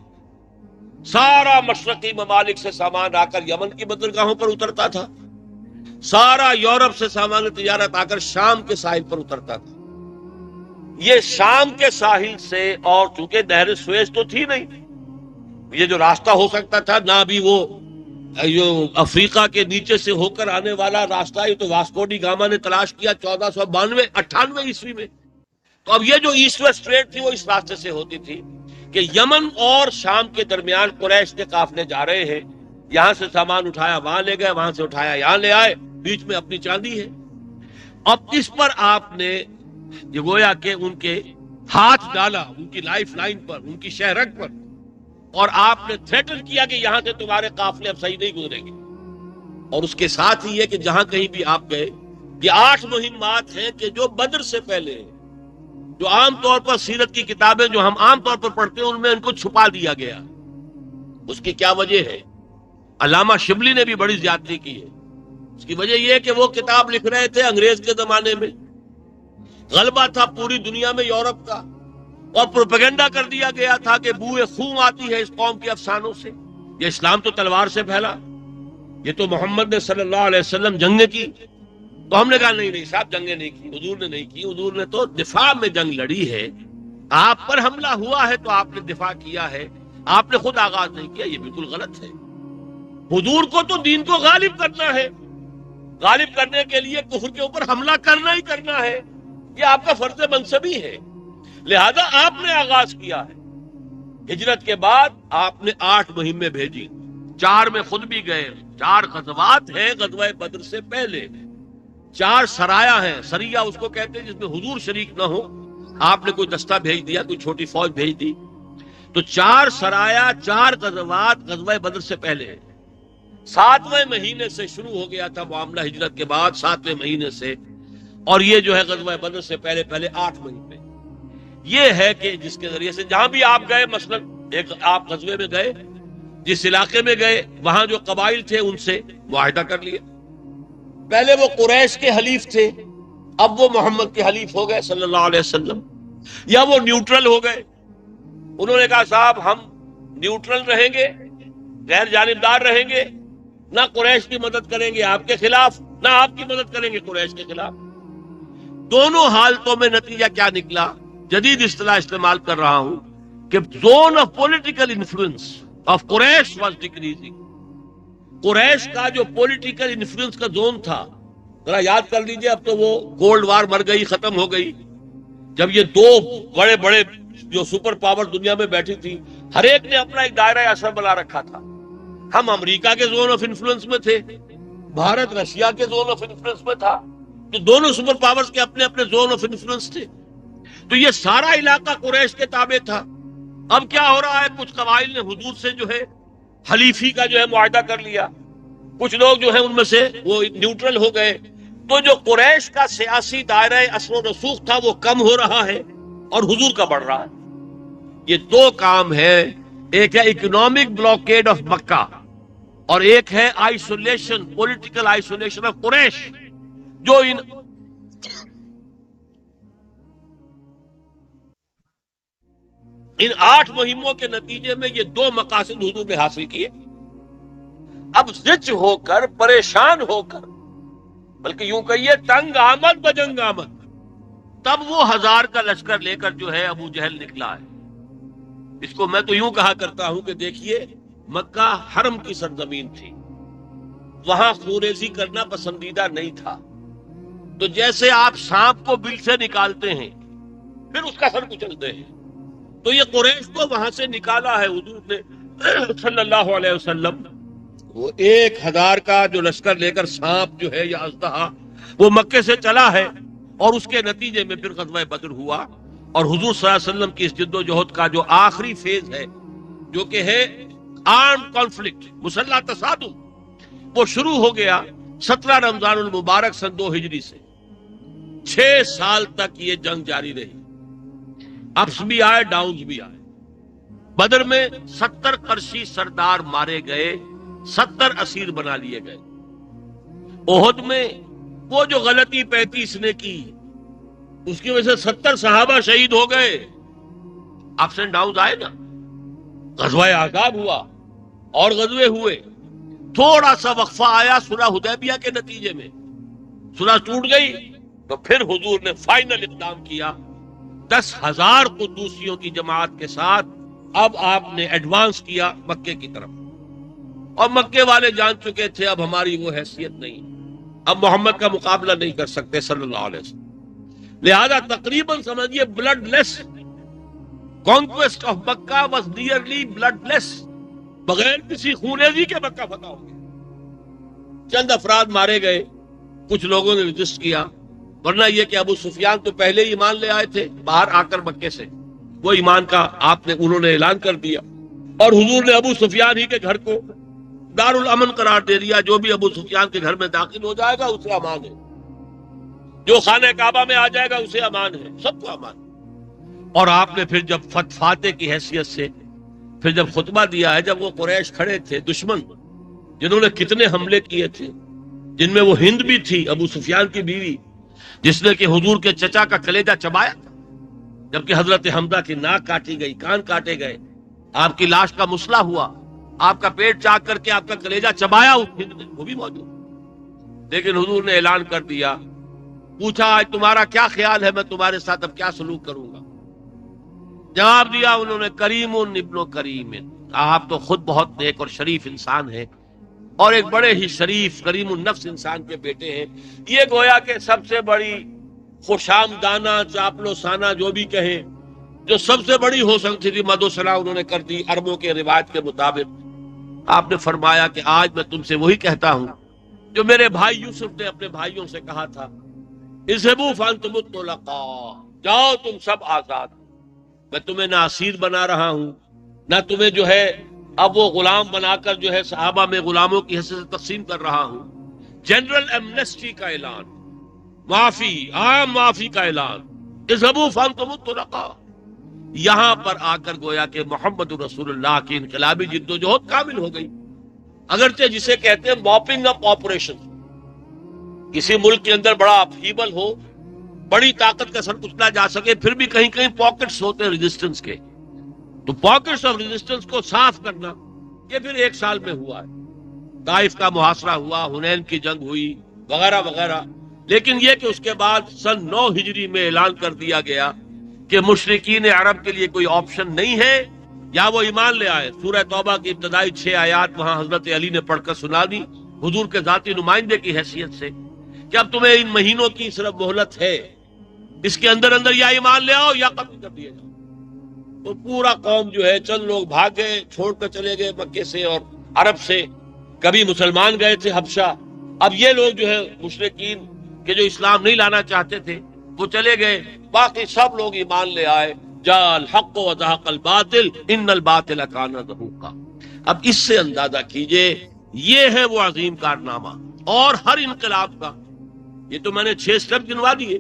سارا مشرقی ممالک سے سامان آ کر یمن کی بندرگاہوں پر اترتا تھا، سارا یورپ سے سامان تجارت آ کر شام کے ساحل پر اترتا تھا. یہ شام کے ساحل سے، اور چونکہ نہر سویز تو تھی نہیں، یہ جو راستہ ہو سکتا تھا نہ بھی وہ جو افریقہ کے نیچے سے ہو کر آنے والا راستہ، یہ تو واسکو ڈی گاما نے تلاش کیا 1492-98 عیسوی میں. تو اب یہ جو ایسٹ ویسٹ ٹریڈ تھی وہ اس راستے سے ہوتی تھی کہ یمن اور شام کے درمیان قریش کے قافلے جا رہے ہیں، یہاں سے سامان اٹھایا وہاں لے گئے، وہاں سے اٹھایا یہاں لے آئے، بیچ میں اپنی چاندی ہے. اب اس پر آپ نے یہ گویا کہ ان کے ہاتھ ڈالا، ان کی لائف لائن پر، ان کی شہرک پر، اور آپ نے تھریٹن کیا کہ یہاں سے تمہارے قافلے اب صحیح نہیں گزریں گے. اور اس کے ساتھ ہی یہ کہ جہاں کہیں بھی آپ گئے، یہ 8 مہمات ہیں کہ جو بدر سے پہلے ہیں، جو عام طور پر سیرت کی کتابیں جو ہم عام طور پر پڑھتے ہیں ان میں ان کو چھپا دیا گیا. اس کی کیا وجہ ہے؟ علامہ شبلی نے بھی بڑی زیادتی کی ہے. اس کی وجہ یہ ہے کہ وہ کتاب لکھ رہے تھے انگریز کے زمانے میں، غلبہ تھا پوری دنیا میں یورپ کا، اور پروپیگنڈا کر دیا گیا تھا کہ بوئے خون آتی ہے اس قوم کے افسانوں سے. یہ اسلام تو تلوار سے پھیلا، یہ تو محمد نے صلی اللہ علیہ وسلم جنگیں کی. تو ہم نے کہا نہیں صاحب، جنگیں نہیں کی، حضور نے نہیں کی، حضور نے تو دفاع میں جنگ لڑی ہے. آپ پر حملہ ہوا ہے تو آپ نے دفاع کیا ہے، آپ نے خود آغاز نہیں کیا. یہ بالکل غلط ہے. حضور کو تو دین کو غالب کرنا ہے، غالب کرنے کے لیے کفر کے اوپر حملہ کرنا ہی کرنا ہے، یہ آپ کا فرض منصبی ہے. لہذا آپ نے آغاز کیا ہے. ہجرت کے بعد آپ نے 8 مہمیں بھیجی، 4 میں خود بھی گئے، 4 غزوات ہیں غزوہ بدر سے پہلے، 4 سرایا ہیں. سریہ اس کو کہتے ہیں جس میں حضور شریک نہ ہو، آپ نے کوئی دستہ بھیج دیا، کوئی چھوٹی فوج بھیج دی. تو 4 سرایا، 4 غزوات غزوہ بدر سے پہلے ہیں. 7ویں مہینے سے شروع ہو گیا تھا معاملہ ہجرت کے بعد، 7ویں مہینے سے، اور یہ جو ہے غزوہ بدر سے پہلے 8 مہینے. یہ ہے کہ جس کے ذریعے سے جہاں بھی آپ گئے، مثلا ایک آپ غزوے میں گئے، جس علاقے میں گئے وہاں جو قبائل تھے ان سے معاہدہ کر لیا. پہلے وہ قریش کے حلیف تھے، اب وہ محمد کے حلیف ہو گئے صلی اللہ علیہ وسلم، یا وہ نیوٹرل ہو گئے. انہوں نے کہا صاحب ہم نیوٹرل رہیں گے، غیر جانبدار رہیں گے، نہ قریش کی مدد کریں گے آپ کے خلاف، نہ آپ کی مدد کریں گے قریش کے خلاف. دونوں حالتوں میں نتیجہ کیا نکلا؟ جدید اصطلاح استعمال کر رہا ہوں کہ zone of political influence of Quraysh was decreasing. Quraysh کا جو پولیٹیکل انفلوئنس کا زون تھا، ذرا یاد کر لیجئے، اب تو وہ کولڈ وار مر گئی، ختم ہو گئی. جب یہ 2 بڑے بڑے جو سپر پاور دنیا میں بیٹھی تھی، ہر ایک نے اپنا ایک دائرہ اثر بنا رکھا تھا. ہم امریکہ کے زون آف انفلوئنس میں تھے، بھارت رشیا کے زون آف انفلوئنس میں تھا، جو دونوں سپر پاورز کے اپنے اپنے زون آف انفلوئنس تھے. تو یہ سارا علاقہ قریش کے تابع تھا. اب کیا ہو رہا ہے؟ کچھ قبائل نے حضور سے جو ہے حلیفی کا جو ہے معاہدہ کر لیا، کچھ لوگ جو ہیں ان میں سے وہ نیوٹرل ہو گئے. تو جو قریش کا سیاسی دائرہ اثر و رسوخ تھا وہ کم ہو رہا ہے اور حضور کا بڑھ رہا ہے. یہ 2 کام ہے، ایک ہے اکنامک بلاکیڈ آف مکہ، اور ایک ہے آئسولیشن، پولیٹیکل آئسولیشن آف قریش. جو ان 8 مہموں کے نتیجے میں یہ 2 مقاصد حضور نے حاصل کیے. اب زچ ہو کر، پریشان ہو کر، بلکہ یوں کہیے تنگ آمد بجنگ آمد، تب وہ 1000 کا لشکر لے کر جو ہے ابو جہل نکلا ہے. اس کو میں تو یوں کہا کرتا ہوں کہ دیکھیے، مکہ حرم کی سرزمین تھی، وہاں خوریزی کرنا پسندیدہ نہیں تھا. تو جیسے آپ سانپ کو بل سے نکالتے ہیں پھر اس کا سر کچلتے ہیں، تو یہ قریش کو وہاں سے نکالا ہے حضور نے صلی اللہ علیہ وسلم. وہ 1000 کا جو لشکر لے کر سانپ جو ہے یا اژدہا وہ مکے سے چلا ہے، اور اس کے نتیجے میں پھر غزوہ بدر ہوا. اور حضور صلی اللہ علیہ وسلم کی اس جد و جہد کا جو آخری فیز ہے جو کہ ہے آرمڈ کانفلکٹ، مسلح تصادم، وہ شروع ہو گیا 17 رمضان المبارک سن 2 ہجری سے. 6 سال تک یہ جنگ جاری رہی، اپس بھی آئے ڈاؤنز بھی آئے. بدر میں 70 قرشی سردار مارے گئے، 70 اسیر بنا لیے گئے. احد میں وہ جو غلطی 35 نے کی اس کی وجہ سے 70 صحابہ شہید ہو گئے. اپس اینڈ ڈاؤنز آئے نا. غزوہ احزاب ہوا اور غزوے ہوئے. تھوڑا سا وقفہ آیا صلح حدیبیہ کے نتیجے میں، صلح ٹوٹ گئی تو پھر حضور نے فائنل اقدام کیا 10,000 قدوسیوں کی جماعت کے ساتھ. اب آپ نے ایڈوانس کیا مکے کی طرف، اور مکے والے جان چکے تھے اب ہماری وہ حیثیت نہیں، اب محمد کا مقابلہ نہیں کر سکتے صلی اللہ علیہ وسلم. لہذا تقریباً سمجھیے bloodless conquest of Mecca was nearly bloodless. بغیر کسی خونریزی کے مکہ فتح ہو گیا. چند افراد مارے گئے، کچھ لوگوں نے رجسٹ کیا، ورنہ یہ کہ ابو سفیان تو پہلے ہی ایمان لے آئے تھے باہر آ کر مکے سے. وہ ایمان کا انہوں نے اعلان کر دیا، اور حضور نے ابو سفیان ہی کے گھر کو دار الامن قرار دے دیا. جو بھی ابو سفیان کے گھر میں داخل ہو جائے گا اسے امان ہے، جو خانہ کعبہ میں آ جائے گا اسے امان ہے، سب کو امان. اور آپ نے پھر جب فاتح کی حیثیت سے پھر جب خطبہ دیا ہے، جب وہ قریش کھڑے تھے دشمن جنہوں نے کتنے حملے کیے تھے، جن میں وہ ہند بھی تھی ابو سفیان کی بیوی، جس نے کہ حضور کے چچا کا کلیجہ چبایا تھا، جبکہ حضرت حمزہ کی ناک کاٹی گئی، کان کاٹے گئے، آپ کی لاش کا مسئلہ ہوا، آپ کا پیٹ چاک کر کے آپ کا کلیجہ چبایا اس ہند نے، وہ بھی موجود. لیکن حضور نے اعلان کر دیا، پوچھا آج تمہارا کیا خیال ہے، میں تمہارے ساتھ اب کیا سلوک کروں گا. جواب دیا انہوں نے، کریم ابن کریم. آپ تو خود بہت نیک اور شریف انسان ہیں، اور ایک بڑے ہی شریف کریم النفس انسان کے بیٹے ہیں. یہ گویا کہ سب سے بڑی خوشامدانہ چاپلوسانہ جو بھی کہیں، جو سب سے بڑی ہو سکتی تھی مد و ثنا انہوں نے کر دی عربوں کے روایت کے مطابق. آپ نے فرمایا کہ آج میں تم سے وہی کہتا ہوں جو میرے بھائی یوسف نے اپنے بھائیوں سے کہا تھا، اذهبوا فانتم الطلقاء، جاؤ تم سب آزاد. میں تمہیں نہ اسیر بنا رہا ہوں، نہ تمہیں جو ہے اب وہ غلام بنا کر جو ہے صحابہ میں غلاموں کی حیثیت سے تقسیم کر رہا ہوں. جنرل ایمنسٹی کا اعلان، معافی، عام معافی کا اعلان، اذهبوا فانتم الطلقاء. یہاں پر آ کر گویا کہ محمد رسول اللہ کی انقلابی جد و جہد کامل ہو گئی. اگرچہ جسے کہتے ہیں موپنگ اپ آپریشن، کسی ملک کے اندر بڑا اپہیبل ہو، بڑی طاقت کا سر کچلا جا سکے، پھر بھی کہیں کہیں پاکٹس ہوتے ہیں ریزسٹنس کے، تو پاکٹس آف ریزسٹنس کو صاف کرنا یہ پھر 1 سال میں ہوا ہے. طائف کا محاصرہ ہوا، حنین کی جنگ ہوئی، وغیرہ وغیرہ. لیکن یہ کہ اس کے بعد سن 9 ہجری میں اعلان کر دیا گیا کہ مشرکین عرب کے لیے کوئی آپشن نہیں ہے، یا وہ ایمان لے آئے. سورہ توبہ کی ابتدائی 6 آیات وہاں حضرت علی نے پڑھ کر سنا دی حضور کے ذاتی نمائندے کی حیثیت سے کہ اب تمہیں ان مہینوں کی صرف مہلت ہے، اس کے اندر اندر یا ایمان لے آؤ یا قتل کر دیے جاؤ. تو پورا قوم جو ہے، چند لوگ بھاگ گئے، چھوڑ کر چلے گئے مکے سے اور عرب سے. کبھی مسلمان گئے تھے حبشہ. اب یہ لوگ جو ہے مشرکین کہ جو اسلام نہیں لانا چاہتے تھے وہ چلے گئے، باقی سب لوگ ایمان لے آئے. جاء الحق وزهق الباطل ان الباطل کان زہوقا. اب اس سے اندازہ کیجئے یہ ہے وہ عظیم کارنامہ. اور ہر انقلاب کا، یہ تو میں نے 6 سٹیپ گنوا دیے.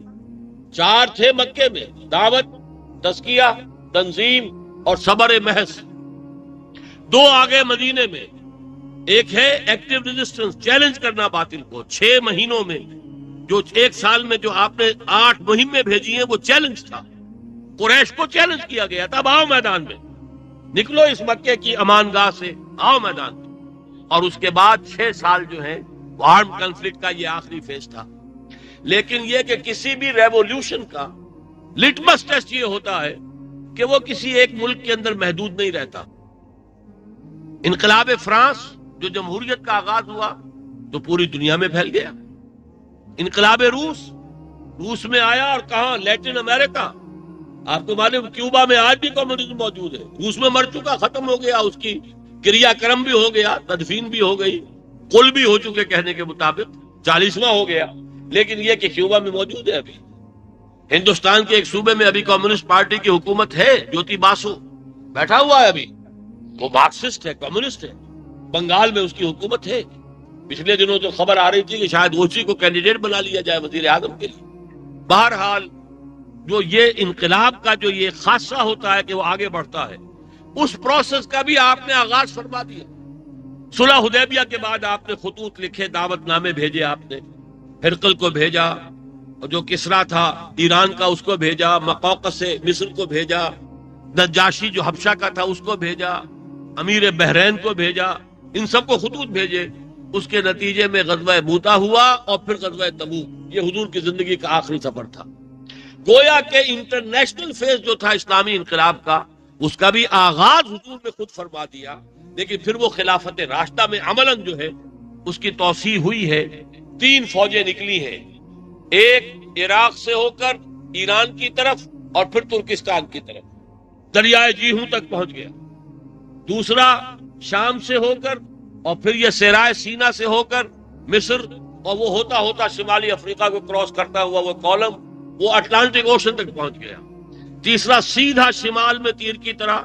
4 تھے مکے میں، دعوت، تزکیہ، تنظیم اور صبر محض. 2 آگے مدینے میں، ایک ہے ایکٹیو ریزسٹنس، چیلنج کرنا باطل کو. 6 مہینوں میں جو 1 سال میں جو آپ نے 8 مہمیں بھیجی ہیں وہ چیلنج تھا. قریش کو چیلنج کیا گیا تھا، اب آؤ میدان میں، نکلو اس مکے کی امان گاہ سے، آؤ میدان میں. اور اس کے بعد 6 سال جو ہیں وہ آرم کنفلکٹ کا یہ آخری فیز تھا. لیکن یہ کہ کسی بھی ریولیوشن کا لٹمس ٹیسٹ یہ ہوتا ہے کہ وہ کسی ایک ملک کے اندر محدود نہیں رہتا. انقلاب فرانس جو جمہوریت کا آغاز ہوا تو پوری دنیا میں پھیل گیا. انقلاب روس میں آیا اور کہاں؟ لیٹن امریکہ. آپ کو معلوم کیوبا میں آج بھی کمیونزم موجود ہے، روس میں مر چکا، ختم ہو گیا، اس کی کریا کرم بھی ہو گیا، تدفین بھی ہو گئی، کل بھی ہو چکے کہنے کے مطابق، 40واں ہو گیا، لیکن یہ کہ کیوبا میں موجود ہے ابھی۔ ہندوستان کے ایک صوبے میں ابھی کمیونسٹ پارٹی کی حکومت ہے، جوتی باسو بیٹھا ہوا ہے ابھی، وہ مارکسسٹ ہے، کمیونسٹ ہے، بنگال میں اس کی حکومت ہے۔ پچھلے دنوں تو خبر آ رہی تھی کہ شاید اسی کو کینڈیڈیٹ بنا لیا جائے وزیر اعظم کے لیے۔ بہرحال جو یہ انقلاب کا جو یہ خاصہ ہوتا ہے کہ وہ آگے بڑھتا ہے، اس پروسیس کا بھی آپ نے آغاز فرما دیا۔ صلح حدیبیہ کے بعد آپ نے خطوط لکھے، دعوت نامے بھیجے، آپ نے ہرقل کو بھیجا، اور جو کسرا تھا ایران کا اس کو بھیجا، مقوقس سے مصر کو بھیجا، نجاشی جو حبشہ کا تھا اس کو بھیجا، امیر بحرین کو بھیجا، ان سب کو خطوط بھیجے۔ اس کے نتیجے میں غزوہ موتا ہوا اور پھر غزوہ تبوک۔ یہ حضور کی زندگی کا آخری سفر تھا۔ گویا کہ انٹرنیشنل فیز جو تھا اسلامی انقلاب کا، اس کا بھی آغاز حضور نے خود فرما دیا، لیکن پھر وہ خلافت راشدہ میں عملاً جو ہے اس کی توسیع ہوئی ہے۔ 3 فوجیں نکلی ہیں، ایک عراق سے ہو کر ایران کی طرف اور پھر ترکستان کی طرف دریائے جیہوں تک پہنچ گیا، دوسرا شام سے ہو کر اور پھر یہ صحرائے سینا سے ہو کر مصر، اور وہ ہوتا ہوتا شمالی افریقہ کو کراس کرتا ہوا وہ کولم، وہ اٹلانٹک اوشن تک پہنچ گیا، تیسرا سیدھا شمال میں تیر کی طرح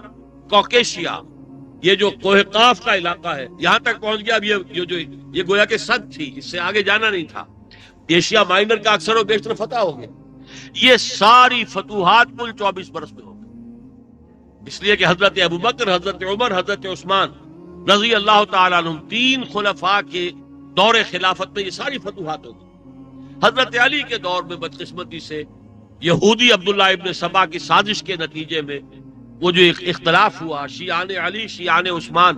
کوکیشیا، یہ جو کوہ قاف کا علاقہ ہے، یہاں تک پہنچ گیا۔ اب یہ گویا کہ سد تھی، اس سے آگے جانا نہیں تھا۔ ایشیا مائنر کا اکثر و بیشتر فتح ہو گیا۔ یہ ساری فتوحات کل 24 برس میں ہو گئی، اس لیے کہ حضرت ابوبکر، حضرت عمر، حضرت عثمان رضی اللہ تعالیٰ عنہ، 3 خلفاء کے دور خلافت میں یہ ساری فتوحات ہو گئی۔ حضرت علی کے دور میں بدقسمتی سے یہودی عبداللہ ابن سبا کی سازش کے نتیجے میں وہ جو ایک اختلاف ہوا، شیعان علی شیعان عثمان،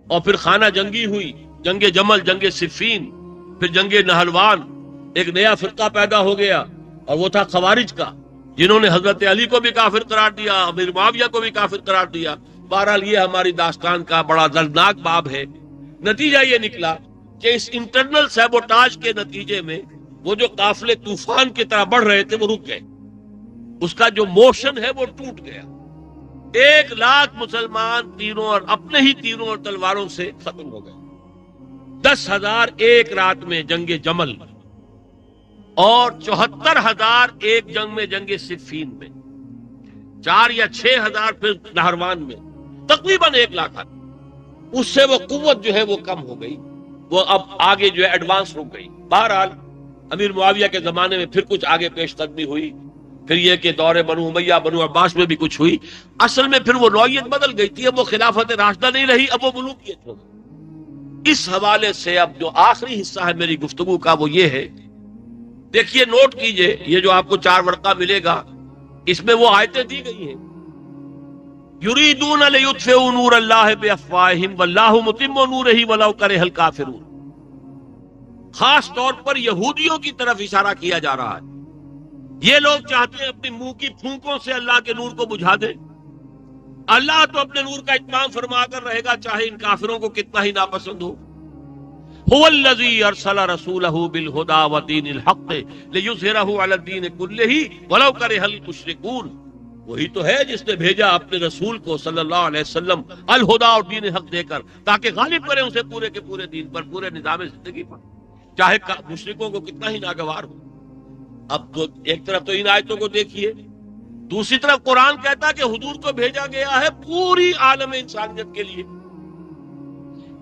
اور پھر خانہ جنگی ہوئی، جنگ جمل، جنگ صفین، پھر جنگ نہروان، ایک نیا فرقہ پیدا ہو گیا اور وہ تھا خوارج کا، جنہوں نے حضرت علی کو بھی کافر قرار دیا، امیر معاویہ کو بھی کافر قرار دیا۔ بہرحال یہ ہماری داستان کا بڑا دردناک باب ہے۔ نتیجہ یہ نکلا کہ اس انٹرنل سیبوٹاج کے نتیجے میں وہ جو قافلے طوفان کی طرح بڑھ رہے تھے وہ رک گئے، اس کا جو موشن ہے وہ ٹوٹ گیا۔ 1 لاکھ مسلمان تیروں اور اپنے ہی تیروں اور تلواروں سے ختم ہو گئے۔ 10,000 ایک رات میں جنگ جمل، اور 74,000 ایک جنگ میں، جنگ صفین میں، 4 یا 6,000 پھر نہروان میں، تقریباً 1 لاکھ آدمی۔ اس سے وہ قوت جو ہے وہ کم ہو گئی، وہ اب آگے جو ہے ایڈوانس رک گئی۔ بہرحال امیر معاویہ کے زمانے میں پھر کچھ آگے پیش قدمی ہوئی، پھر یہ کہ دور بنو امیہ، بنو عباس میں بھی کچھ ہوئی۔ اصل میں پھر وہ نوعیت بدل گئی تھی، اب وہ خلافت راشدہ نہیں رہی، اب وہ ملوکیت ہو گئی۔ اس حوالے سے اب جو آخری حصہ ہے میری گفتگو کا وہ یہ ہے، دیکھیے نوٹ کیجئے، یہ جو آپ کو 4 ورقہ ملے گا اس میں وہ آیتیں دی گئی ہیں۔ یریدون لیطفئوا نور اللہ بافواہہم واللہ متم نورہ ولو کرہ الکافرون۔ خاص طور پر یہودیوں کی طرف اشارہ کیا جا رہا ہے۔ یہ لوگ چاہتے ہیں اپنی منہ کی پھونکوں سے اللہ کے نور کو بجھا دیں۔ اللہ تو اپنے نور کا اتمام فرما کر رہے گا، چاہے ان کافروں کو کتنا ہی ناپسند ہو۔ هو الذی ارسل رسولہ بالہدی ودین الحق لیظہرہ علی الدین کلہ ولو کرہ المشرکون۔ وہی تو ہے جس نے بھیجا اپنے رسول کو صلی اللہ علیہ وسلم الہدی اور دین حق دے کر، تاکہ غالب کرے اسے پورے کے پورے دین پر، پورے نظام زندگی پر، چاہے مشرکوں کو کتنا ہی ناگوار ہو۔ اب تو ایک طرف تو ان آیتوں کو دیکھیے، دوسری طرف قرآن کہتا ہے کہ حضور کو بھیجا گیا ہے پوری عالم انسانیت کے لیے۔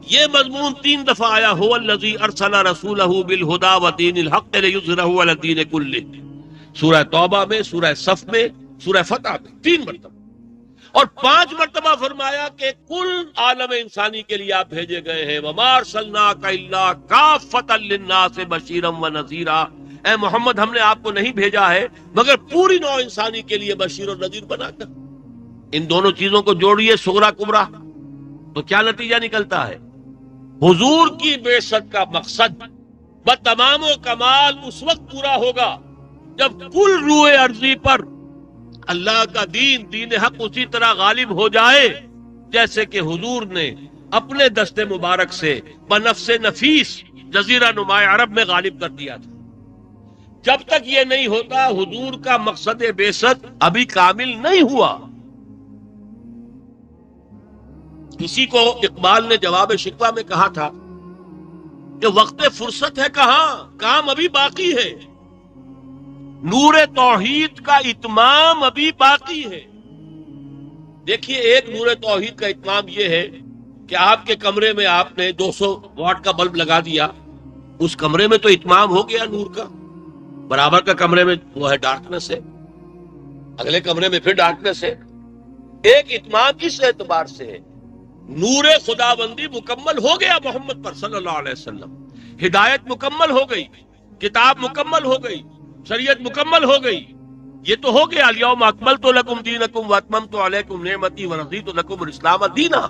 یہ مضمون 3 دفعہ آیا، هو الذی ارسل رسولہ بالہدی ودین الحق لیظہرہ علی الدین کلہ، سورہ توبہ میں، سورہ صف میں، سورہ فتح میں 3 مرتبہ، اور 5 مرتبہ فرمایا کہ کل عالم انسانی کے لیے آپ بھیجے گئے ہیں۔ وما ارسلناک الا کافۃ للناس بشیرا ونذیرا، اے محمد ہم نے آپ کو نہیں بھیجا ہے مگر پوری نوع انسانی کے لیے بشیر اور نذیر بنا کر۔ ان دونوں چیزوں کو جوڑیے صغرا کبرا تو کیا نتیجہ نکلتا ہے؟ حضور کی بعثت کا مقصد بتمام و کمال اس وقت پورا ہوگا جب کل روئے ارضی پر اللہ کا دین، دین حق اسی طرح غالب ہو جائے جیسے کہ حضور نے اپنے دست مبارک سے بنفس نفیس جزیرہ نماء عرب میں غالب کر دیا تھا۔ جب تک یہ نہیں ہوتا حضور کا مقصد بعثت ابھی کامل نہیں ہوا. کسی کو اقبال نے جواب شکوہ میں کہا تھا کہ وقت فرصت ہے کہاں، کام ابھی باقی ہے، نور توحید کا اتمام ابھی باقی ہے. دیکھیے ایک نور توحید کا اتمام یہ ہے کہ آپ کے کمرے میں آپ نے 200 واٹ کا بلب لگا دیا، اس کمرے میں تو اتمام ہو گیا نور کا. برابر کا کمرے میں وہ ہے ڈارکنس ہے، اگلے کمرے میں پھر ڈارکنس ہے. ایک اتمام اس اعتبار سے ہے، نور خداوندی مکمل ہو گیا محمد پر صلی اللہ علیہ وسلم، ہدایت مکمل ہو گئی، کتاب مکمل ہو گئی، شریعت مکمل ہو گئی. یہ تو ہو گیا الیوم اکملت لکم دینکم واتممت علیکم نعمتی ورضیت لکم الاسلام دینا.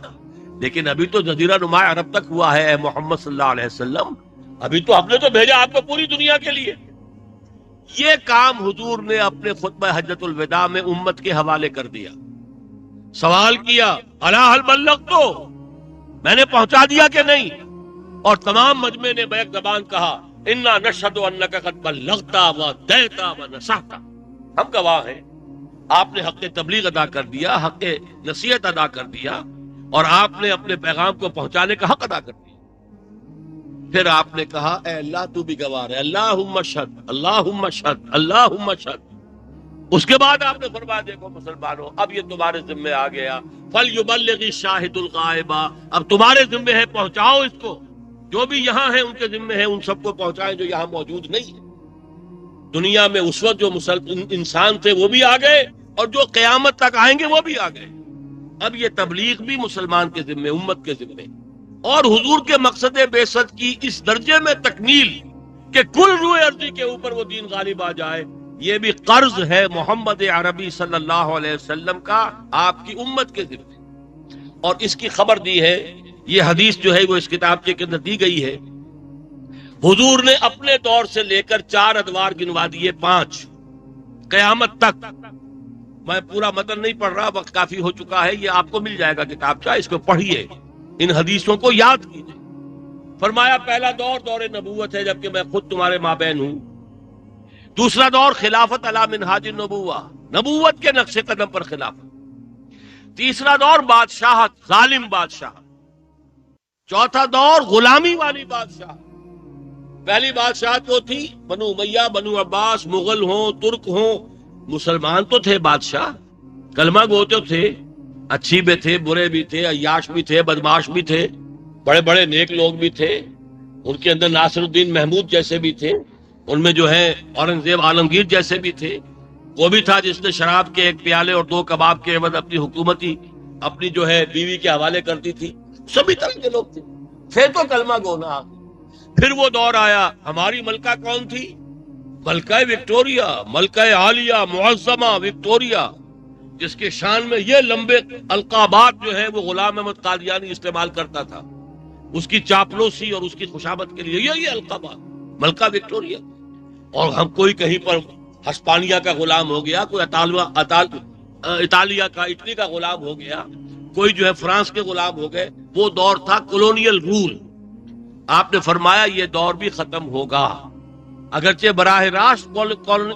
لیکن ابھی تو جزیرہ نما عرب تک ہوا ہے اے محمد صلی اللہ علیہ وسلم، ابھی تو ہم نے تو بھیجا آپ کو پوری دنیا کے لیے. یہ کام حضور نے اپنے خطبہ حجۃ الوداع میں امت کے حوالے کر دیا. سوال کیا الا هل بلغت، میں نے پہنچا دیا کہ نہیں؟ اور تمام مجمع نے بیک زبان کہا انا نشهد انک قد بلغت وادیت ونصحت، ہم گواہ ہیں آپ نے حق تبلیغ ادا کر دیا، حق نصیحت ادا کر دیا، اور آپ نے اپنے پیغام کو پہنچانے کا حق ادا کر دیا. پھر آپ نے کہا اے اللہ تو بھی گواہ ہے، اللہم اشہد اللہم اشہد اللہم اشہد. اس کے بعد آپ نے فرمایا دیکھو مسلمانوں اب یہ تمہارے ذمہ آ گیا، فلیبلغ الشاہد الغائب، اب تمہارے ذمہ ہے پہنچاؤ اس کو. جو بھی یہاں ہیں ان کے ذمہ ہے ان سب کو پہنچائیں جو یہاں موجود نہیں ہے. دنیا میں اس وقت جو انسان تھے وہ بھی آ گئے اور جو قیامت تک آئیں گے وہ بھی آ گئے. اب یہ تبلیغ بھی مسلمان کے ذمہ، امت کے ذمہ، اور حضور کے مقصد بعثت کی اس درجے میں تکمیل کہ کل روئے ارضی کے اوپر وہ دین غالب آ جائے، یہ بھی قرض ہے محمد عربی صلی اللہ علیہ وسلم کا آپ کی امت کے ذمہ. اور اس کی خبر دی ہے، یہ حدیث جو ہے وہ اس کتاب کے اندر دی گئی ہے. حضور نے اپنے دور سے لے کر 4 ادوار گنوا دیے، 5 قیامت تک. میں پورا متن نہیں پڑھ رہا، وقت کافی ہو چکا ہے، یہ آپ کو مل جائے گا کتابچہ، اس کو پڑھیے، ان حدیثوں کو یاد کیجیے. فرمایا پہلا دور دور نبوت ہے جبکہ میں خود تمہارے مابین ہوں. دوسرا دور خلافت علی منہاج النبوہ، نبوت کے نقش قدم پر خلافت. تیسرا دور بادشاہت، ظالم بادشاہ. چوتھا دور غلامی والی بادشاہ. پہلی بادشاہت جو تھی بنو امیہ، بنو عباس، مغل ہوں ترک ہوں، مسلمان تو تھے بادشاہ، کلمہ گو تو تھے، اچھی بھی تھے برے بھی تھے، عیاش بھی تھے بدماش بھی تھے، بڑے بڑے نیک لوگ بھی تھے. ان کے اندر ناصر الدین محمود جیسے بھی تھے، ان میں جو ہے اورنگزیب عالمگیر جیسے بھی تھے. وہ بھی تھا جس نے شراب کے 1 پیالے اور 2 کباب کے عوض اپنی حکومتی اپنی جو ہے بیوی کے حوالے کرتی تھی. سبھی طرح کے لوگ تھے تو کلمہ گو نہ. پھر وہ دور آیا، ہماری ملکہ کون تھی؟ ملکہ وکٹوریا، ملکہ عالیہ معظمہ وکٹوریا، جس کے شان میں یہ لمبے القابات جو ہے وہ غلام احمد قادیانی استعمال کرتا تھا، اس کی چاپلوسی اور اس کی خوشامد کے لیے یہ القابات، ملکہ وکٹوریا. اور ہم کوئی کہیں پر ہسپانیہ کا غلام ہو گیا، کوئی اطالیہ کا، اٹلی کا غلام ہو گیا، کوئی جو ہے فرانس کے غلام ہو گئے. وہ دور تھا کولونیل رول. آپ نے فرمایا یہ دور بھی ختم ہوگا. اگرچہ براہ راست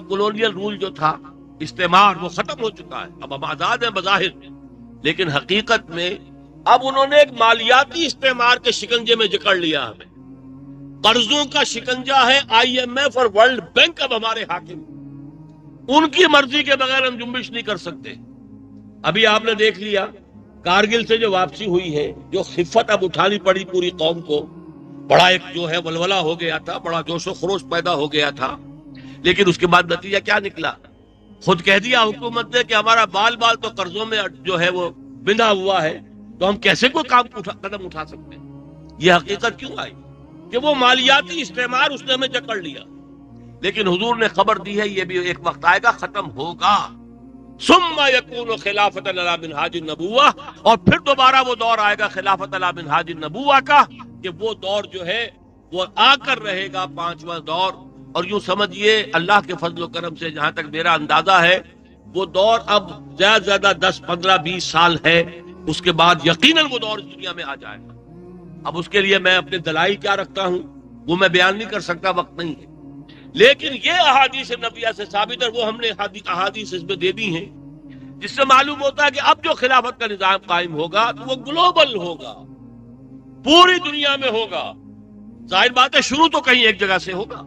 کولونیل رول جو تھا استعمار وہ ختم ہو چکا ہے، اب ہم آزاد ہیں بظاہر، لیکن حقیقت میں اب انہوں نے ایک مالیاتی استعمار کے شکنجے میں جکڑ لیا ہمیں. قرضوں کا شکنجہ ہے IMF اور ورلڈ بینک اب ہمارے حاکم، ان کی مرضی کے بغیر ہم جنبش نہیں کر سکتے. ابھی آپ نے دیکھ لیا کارگل سے جو واپسی ہوئی ہے، جو خفت اب اٹھانی پڑی پوری قوم کو، بڑا ایک جو ہے ولولہ ہو گیا تھا، بڑا جوش و خروش پیدا ہو گیا تھا، لیکن اس کے بعد نتیجہ کیا نکلا؟ خود کہہ دیا حکومت نے کہ ہمارا بال بال تو قرضوں میں جو ہے وہ بندھا ہوا ہے، تو ہم کیسے کوئی قدم اٹھا سکتے ہیں. یہ حقیقت کیوں آئی کہ وہ مالیاتی استعمار اس نے ہمیں جکڑ لیا. لیکن حضور نے خبر دی ہے یہ بھی ایک وقت آئے گا، ختم ہوگا. ثم یکون خلافت علی منہاج النبوہ، اور پھر دوبارہ وہ دور آئے گا خلافت علی منہاج النبوہ کا، کہ وہ دور جو ہے وہ آ کر رہے گا 5واں دور. اور یوں سمجھیے اللہ کے فضل و کرم سے جہاں تک میرا اندازہ ہے وہ دور اب زیادہ سے زیادہ 10 15 20 سال ہے، اس کے بعد یقیناً وہ دور اس دنیا میں آ جائے گا. اب اس کے لیے میں اپنے دلائل کیا رکھتا ہوں وہ میں بیان نہیں کر سکتا، وقت نہیں ہے. لیکن یہ احادیث نبویہ سے ثابت ہے، وہ ہم نے احادیث اس میں دے دی ہیں، جس سے معلوم ہوتا ہے کہ اب جو خلافت کا نظام قائم ہوگا تو وہ گلوبل ہوگا، پوری دنیا میں ہوگا۔ ظاہر بات ہے شروع تو کہیں ایک جگہ سے ہوگا،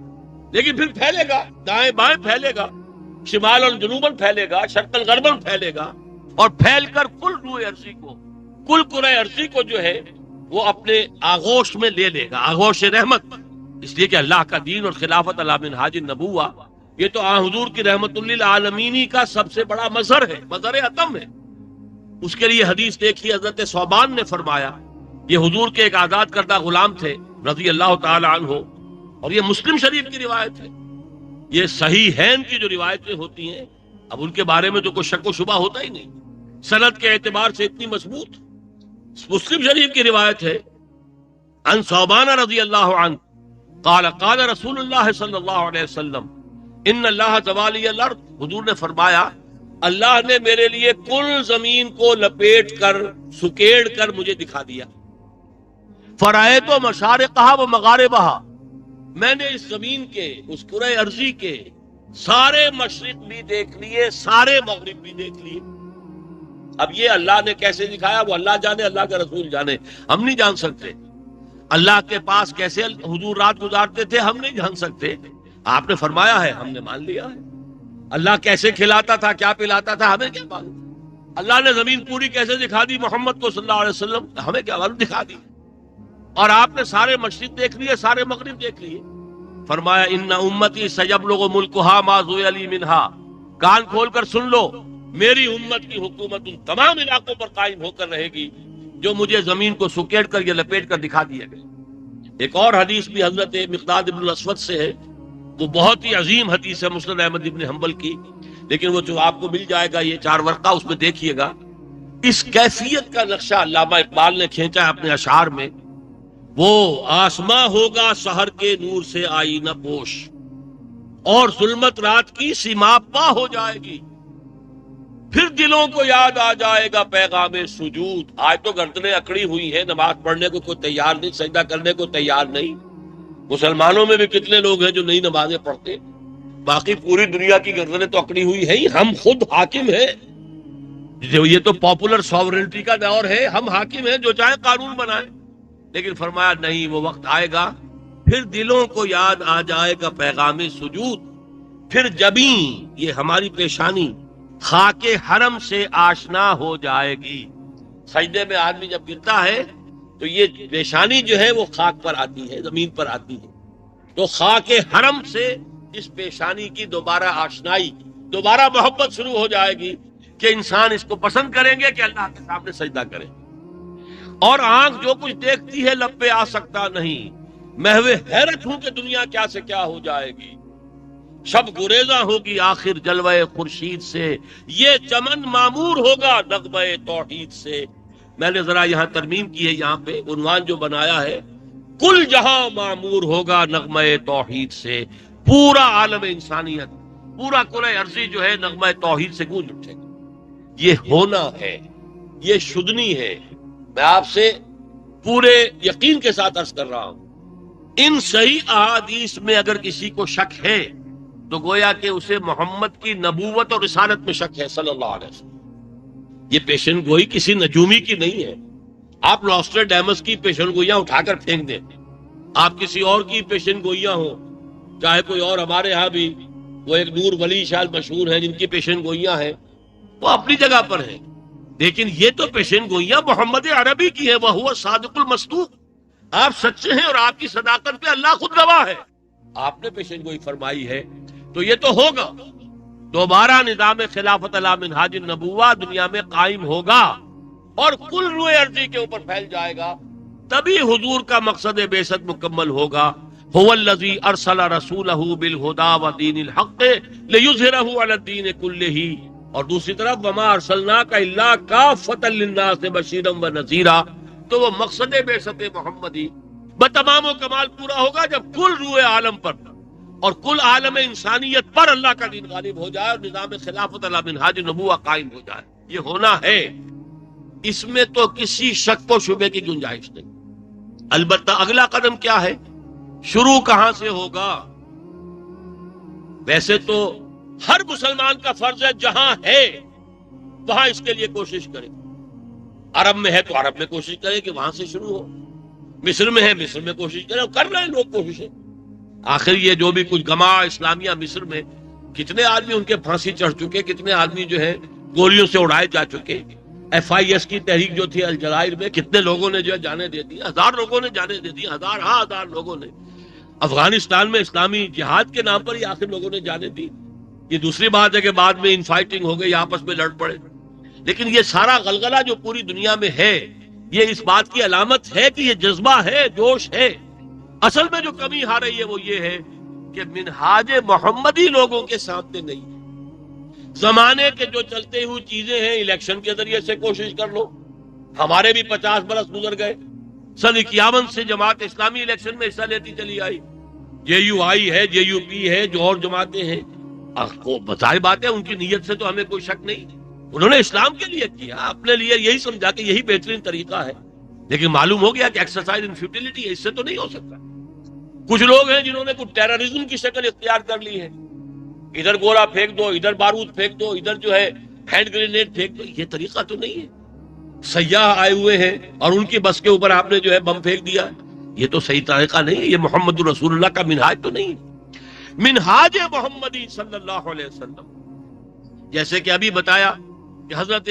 لیکن پھر پھیلے گا، دائیں بائیں پھیلے گا، شمال اور جنوباً پھیلے گا، شرقاً غرباً پھیلے گا، اور پھیل کر کل روئے ارضی کو، کل کرۂ ارضی کو جو ہے وہ اپنے آغوش میں لے لے گا، آغوش رحمت۔ اس لیے کہ اللہ کا دین اور خلافت علی منہاج النبوہ یہ تو آن حضور کی رحمت للعالمین کا سب سے بڑا مظہر ہے، مظہر اتم ہے۔ اس کے لیے حدیث دیکھی، حضرت ثوبان نے فرمایا، یہ حضور کے ایک آزاد کردہ غلام تھے رضی اللہ تعالی عنہ، اور یہ مسلم شریف کی روایت ہے، یہ صحیحین کی جو روایتیں ہوتی ہیں اب ان کے بارے میں تو کوئی شک و شبہ ہوتا ہی نہیں، سند کے اعتبار سے اتنی مضبوط۔ مسلم شریف کی روایت ہے، عن ثوبان رضی اللہ عنہ قال قال رسول اللہ صلی اللہ علیہ وسلم ان اللہ زوالی الارض، حضور نے فرمایا اللہ نے میرے لیے کل زمین کو لپیٹ کر سکیڑ کر مجھے دکھا دیا، فرائیت مشارقہا و مغاربہا، میں نے اس زمین کے، اس کرۂ ارضی کے سارے مشرق بھی دیکھ لیے، سارے مغرب بھی دیکھ لیے۔ اب یہ اللہ نے کیسے دکھایا وہ اللہ جانے، اللہ کا رسول جانے، ہم نہیں جان سکتے۔ اللہ کے پاس کیسے حضور رات گزارتے تھے ہم نہیں جان سکتے، آپ نے فرمایا ہے ہم نے مان لیا ہے۔ اللہ کیسے کھلاتا تھا، کیا پلاتا تھا، ہمیں کیا معلوم۔ اللہ نے زمین پوری کیسے دکھا دی محمد کو صلی اللہ علیہ وسلم، ہمیں کیا معلوم، دکھا دی۔ اور آپ نے سارے مشرق دیکھ لیے، سارے مغرب دیکھ لیے۔ فرمایا ان امتی سیبلغ ملکہا ما زوی لی منہا، کان کھول کر سن لو، میری امت کی حکومت ان تمام علاقوں پر قائم ہو کر رہے گی جو مجھے زمین کو سکیڑ کر یا لپیٹ کر دکھا دیے گئے۔ ایک اور حدیث بھی حضرت مقداد ابن الاسود سے ہے، وہ بہت ہی عظیم حدیث ہے مسند احمد ابن حنبل کی، لیکن وہ جو آپ کو مل جائے گا یہ 4 ورقہ، اس میں دیکھیے گا اس کیفیت کا نقشہ علامہ اقبال نے کھینچا ہے اپنے اشعار میں۔ وہ آسماں ہوگا سحر کے نور سے آئینہ پوش، اور ظلمت رات کی سیما پا ہو جائے گی، پھر دلوں کو یاد آ جائے گا پیغام سجود۔ آج تو گردنیں اکڑی ہوئی ہیں، نماز پڑھنے کو کوئی تیار نہیں، سجدہ کرنے کو تیار نہیں۔ مسلمانوں میں بھی کتنے لوگ ہیں جو نئی نمازیں پڑھتے، باقی پوری دنیا کی گردنیں تو اکڑی ہوئی ہیں ہی۔ ہم خود حاکم ہیں، یہ تو پاپولر ساورنٹی کا دور ہے، ہم حاکم ہیں، جو چاہے قانون بنائیں۔ لیکن فرمایا نہیں، وہ وقت آئے گا پھر دلوں کو یاد آ جائے گا پیغام سجود، پھر جبیں یہ ہماری پیشانی خاک حرم سے آشنا ہو جائے گی۔ سجدے میں آدمی جب گرتا ہے تو یہ پیشانی جو ہے وہ خاک پر آتی ہے، زمین پر آتی ہے، تو خاک حرم سے اس پیشانی کی دوبارہ آشنائی، دوبارہ محبت شروع ہو جائے گی کہ انسان اس کو پسند کریں گے کہ اللہ کے سامنے سجدہ کریں۔ اور آنکھ جو کچھ دیکھتی ہے لب پہ آ سکتا نہیں، محو حیرت ہوں کہ دنیا کیا سے کیا ہو جائے گی۔ شب گریزاں ہوگی آخر جلوہ خورشید سے، یہ چمن معمور ہوگا نغمہ توحید سے۔ میں نے ذرا یہاں ترمیم کی ہے، یہاں پہ عنوان جو بنایا ہے، کل جہاں معمور ہوگا نغمہ توحید سے، پورا عالم انسانیت، پورا کرۂ ارضی جو ہے نغمہ توحید سے گونج اٹھے گا۔ یہ ہونا ہے، یہ شدنی ہے۔ میں آپ سے پورے یقین کے ساتھ عرض کر رہا ہوں، ان صحیح احادیث میں اگر کسی کو شک ہے تو گویا کہ اسے محمد کی نبوت اور رسالت میں شک ہے صلی اللہ علیہ وسلم۔ یہ پیشن گوئی کسی نجومی کی نہیں ہے۔ آپ نوسٹراڈیمس کی پیشن گوئیاں اٹھا کر پھینک دیں، آپ کسی اور کی پیشن گوئیاں ہوں، چاہے کوئی اور، ہمارے ہاں بھی وہ ایک نور ولی شاید مشہور ہیں جن کی پیشن گوئیاں ہیں، وہ اپنی جگہ پر ہیں، لیکن یہ تو پیشن گوئیاں محمد عربی کی ہے، وہ صادق المصدوق۔ آپ سچے ہیں اور آپ کی صداقت پہ اللہ خود گواہ ہے، آپ نے پیشن گوئی فرمائی ہے تو یہ تو ہوگا۔ دوبارہ نظام خلافت علی منہاج النبوہ دنیا میں قائم ہوگا اور کل روئے ارضی کے اوپر پھیل جائے گا، تبھی حضور کا مقصد بعثت مکمل ہوگا۔ هو الذی ارسل رسولہ بالہدی ودین الحق لیظہرہ علی الدین کلہ، اور دوسری طرف وما ارسلناک الا کافۃ للناس بشیرا ونذیرا، تو وہ مقصد بعثت محمدی بتمام و کمال پورا ہوگا جب کل روئے عالم پر اور کل عالم انسانیت پر اللہ کا دین غالب ہو جائے اور نظام خلافت علی منہاج النبوہ قائم ہو جائے۔ یہ ہونا ہے، اس میں تو کسی شک و شبے کی گنجائش نہیں۔ البتہ اگلا قدم کیا ہے، شروع کہاں سے ہوگا؟ ویسے تو ہر مسلمان کا فرض ہے جہاں ہے وہاں اس کے لیے کوشش کرے. عرب میں ہے تو عرب میں کوشش کرے کہ وہاں سے شروع ہو. مصر میں ہے مصر میں کوشش کرے. کر رہے ہیں لوگ کوششیں. آخر یہ جو بھی کچھ گما اسلامیہ مصر میں کتنے آدمی ان کے پھانسی چڑھ چکے, کتنے آدمی جو ہے گولیوں سے اڑائے جا چکے. FIS کی تحریک جو تھی الجزائر میں کتنے لوگوں نے جو ہے جانے دے دی, 1000 لوگوں نے جانے دے دی, ہزار لوگوں نے. افغانستان میں اسلامی جہاد کے نام پر ہی آخر لوگوں نے جانے دی. یہ دوسری بات ہے کہ بعد میں ان فائٹنگ ہو گئی, آپس میں لڑ پڑے. لیکن یہ سارا غلغلہ جو پوری دنیا میں ہے یہ اس بات کی علامت ہے کہ یہ جذبہ ہے, جوش ہے. اصل میں جو کمی آ رہی ہے وہ یہ ہے کہ منہاج محمدی لوگوں کے سامنے نہیں. زمانے کے جو چلتے ہوئی چیزیں ہیں, الیکشن کے ذریعے سے کوشش کر لو. ہمارے بھی 50 برس گزر گئے. سن 51 سے جماعت اسلامی الیکشن میں حصہ لیتی چلی آئی. JUI ہے, JUP ہے, جو اور جماعتیں ہیں. بظاہر بات ہے ان کی نیت سے تو ہمیں کوئی شک نہیں. انہوں نے اسلام کے لیے کیا, اپنے لیے یہی سمجھا کہ یہی بہترین طریقہ ہے. لیکن معلوم ہو گیا کہ ایکسرسائز ان فیوٹیلٹی ہے, اس سے تو نہیں ہو سکتا. کچھ لوگ ہیں جنہوں نے کچھ ٹیررزم کی شکل اختیار کر لی ہے. ادھر گولا پھینک دو, ادھر بارود پھینک دو, ادھر جو ہے ہینڈ گرینیڈ پھینک دو. یہ طریقہ تو نہیں ہے. سیاح آئے ہوئے ہیں اور ان کی بس کے اوپر آپ نے جو ہے بم پھینک دیا, یہ تو صحیح طریقہ نہیں ہے. یہ محمد رسول اللہ کا منہاج تو نہیں ہے. منہاج محمدی صلی اللہ علیہ وسلم, جیسے کہ ابھی بتایا کہ حضرت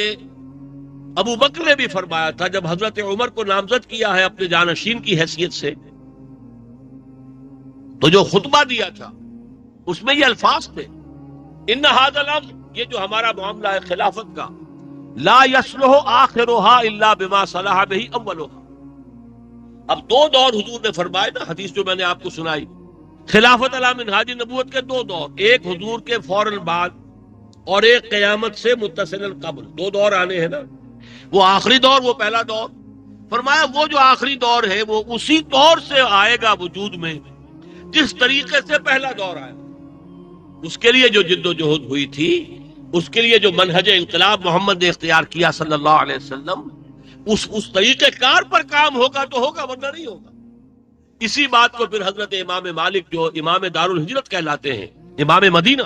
ابو بکر نے بھی فرمایا تھا جب حضرت عمر کو نامزد کیا ہے اپنے جانشین کی حیثیت سے, تو جو خطبہ دیا تھا اس میں یہ الفاظ تھے, ان ھذا الامر, یہ جو ہمارا معاملہ ہے خلافت کا, لا یصلح آخرها الا بما صلح به اولها. اب دو دور حضور نے فرمائے نا, حدیث جو میں نے آپ کو سنائی, خلافت علی منہاج نبوت کے دو دور, ایک حضور کے فوراً بعد اور ایک قیامت سے متصل قبل. دو دور آنے ہیں نا, وہ آخری دور وہ پہلا دور. فرمایا وہ جو آخری دور ہے وہ اسی طور سے آئے گا وجود میں جس طریقے سے پہلا دور آیا. اس کے لیے جو جد و جہد ہوئی تھی, اس کے لیے جو منہج انقلاب محمد نے اختیار کیا صلی اللہ علیہ وسلم, اس طریقے کار پر کام ہوگا تو ہوگا, ورنہ نہیں ہوگا. اسی بات کو پھر حضرت امام مالک جو امام دار الہجرت کہلاتے ہیں, امام مدینہ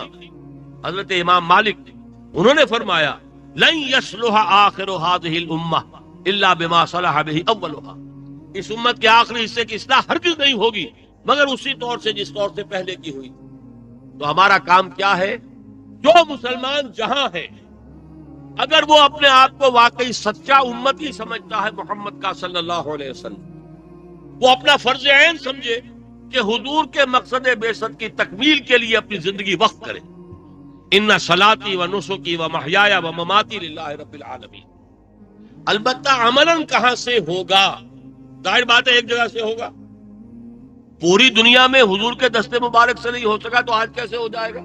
حضرت امام مالک, انہوں نے فرمایا لن یصلح آخر هذه الامہ الا بما صلح به اولها. اس امت کے آخری حصے کی اصلاح ہرگز نہیں ہوگی مگر اسی طور سے جس طور سے پہلے کی ہوئی. تو ہمارا کام کیا ہے, جو مسلمان جہاں ہے اگر وہ اپنے آپ کو واقعی سچا امتی سمجھتا ہے محمد کا صلی اللہ علیہ وسلم, وہ اپنا فرض عین سمجھے کہ حضور کے مقصد بعثت کی تکمیل کے لیے اپنی زندگی وقف کرے. ان صلاتی و نسکی و محیایا و مماتی للہ رب العالمین. البتہ عملاً کہاں سے ہوگا؟ ظاہر بات ہے ایک جگہ سے ہوگا. پوری دنیا میں حضور کے دستے مبارک سے نہیں ہو سکا تو آج کیسے ہو جائے گا؟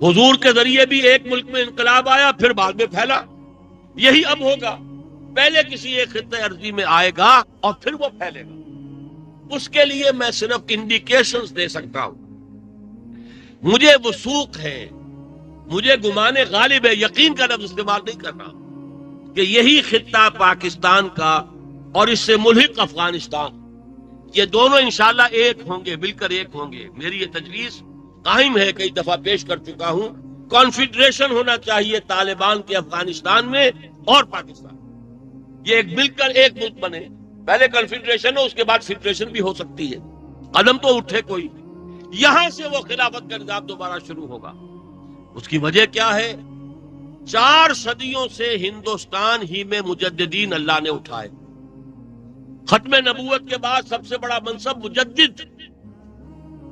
حضور کے ذریعے بھی ایک ملک میں انقلاب آیا, پھر بعد میں پھیلا. یہی اب ہوگا, پہلے کسی ایک خطے ارضی میں آئے گا اور پھر وہ پھیلے گا. اس کے لیے میں صرف انڈیکیشنز دے سکتا ہوں. مجھے وثوق ہے, مجھے گمان غالب ہے, یقین کا لفظ استعمال نہیں کرنا, کہ یہی خطہ پاکستان کا اور اس سے ملحق افغانستان, یہ دونوں انشاءاللہ ایک ہوں گے, مل کر ایک ہوں گے. میری یہ تجویز قائم ہے, کئی دفعہ پیش کر چکا ہوں. کانفیڈریشن ہونا چاہیے طالبان کے افغانستان میں اور پاکستان. یہ ایک مل کر ایک ملک بنے. پہلے کنفیڈریشن ہو, اس کے بعد فیڈریشن بھی ہو سکتی ہے. قدم تو اٹھے کوئی, یہاں سے وہ خلافت کا نظام دوبارہ شروع ہوگا. اس کی وجہ کیا ہے؟ 4 صدیوں سے ہندوستان ہی میں مجددین اللہ نے اٹھائے. ختم نبوت کے بعد سب سے بڑا منصب مجدد.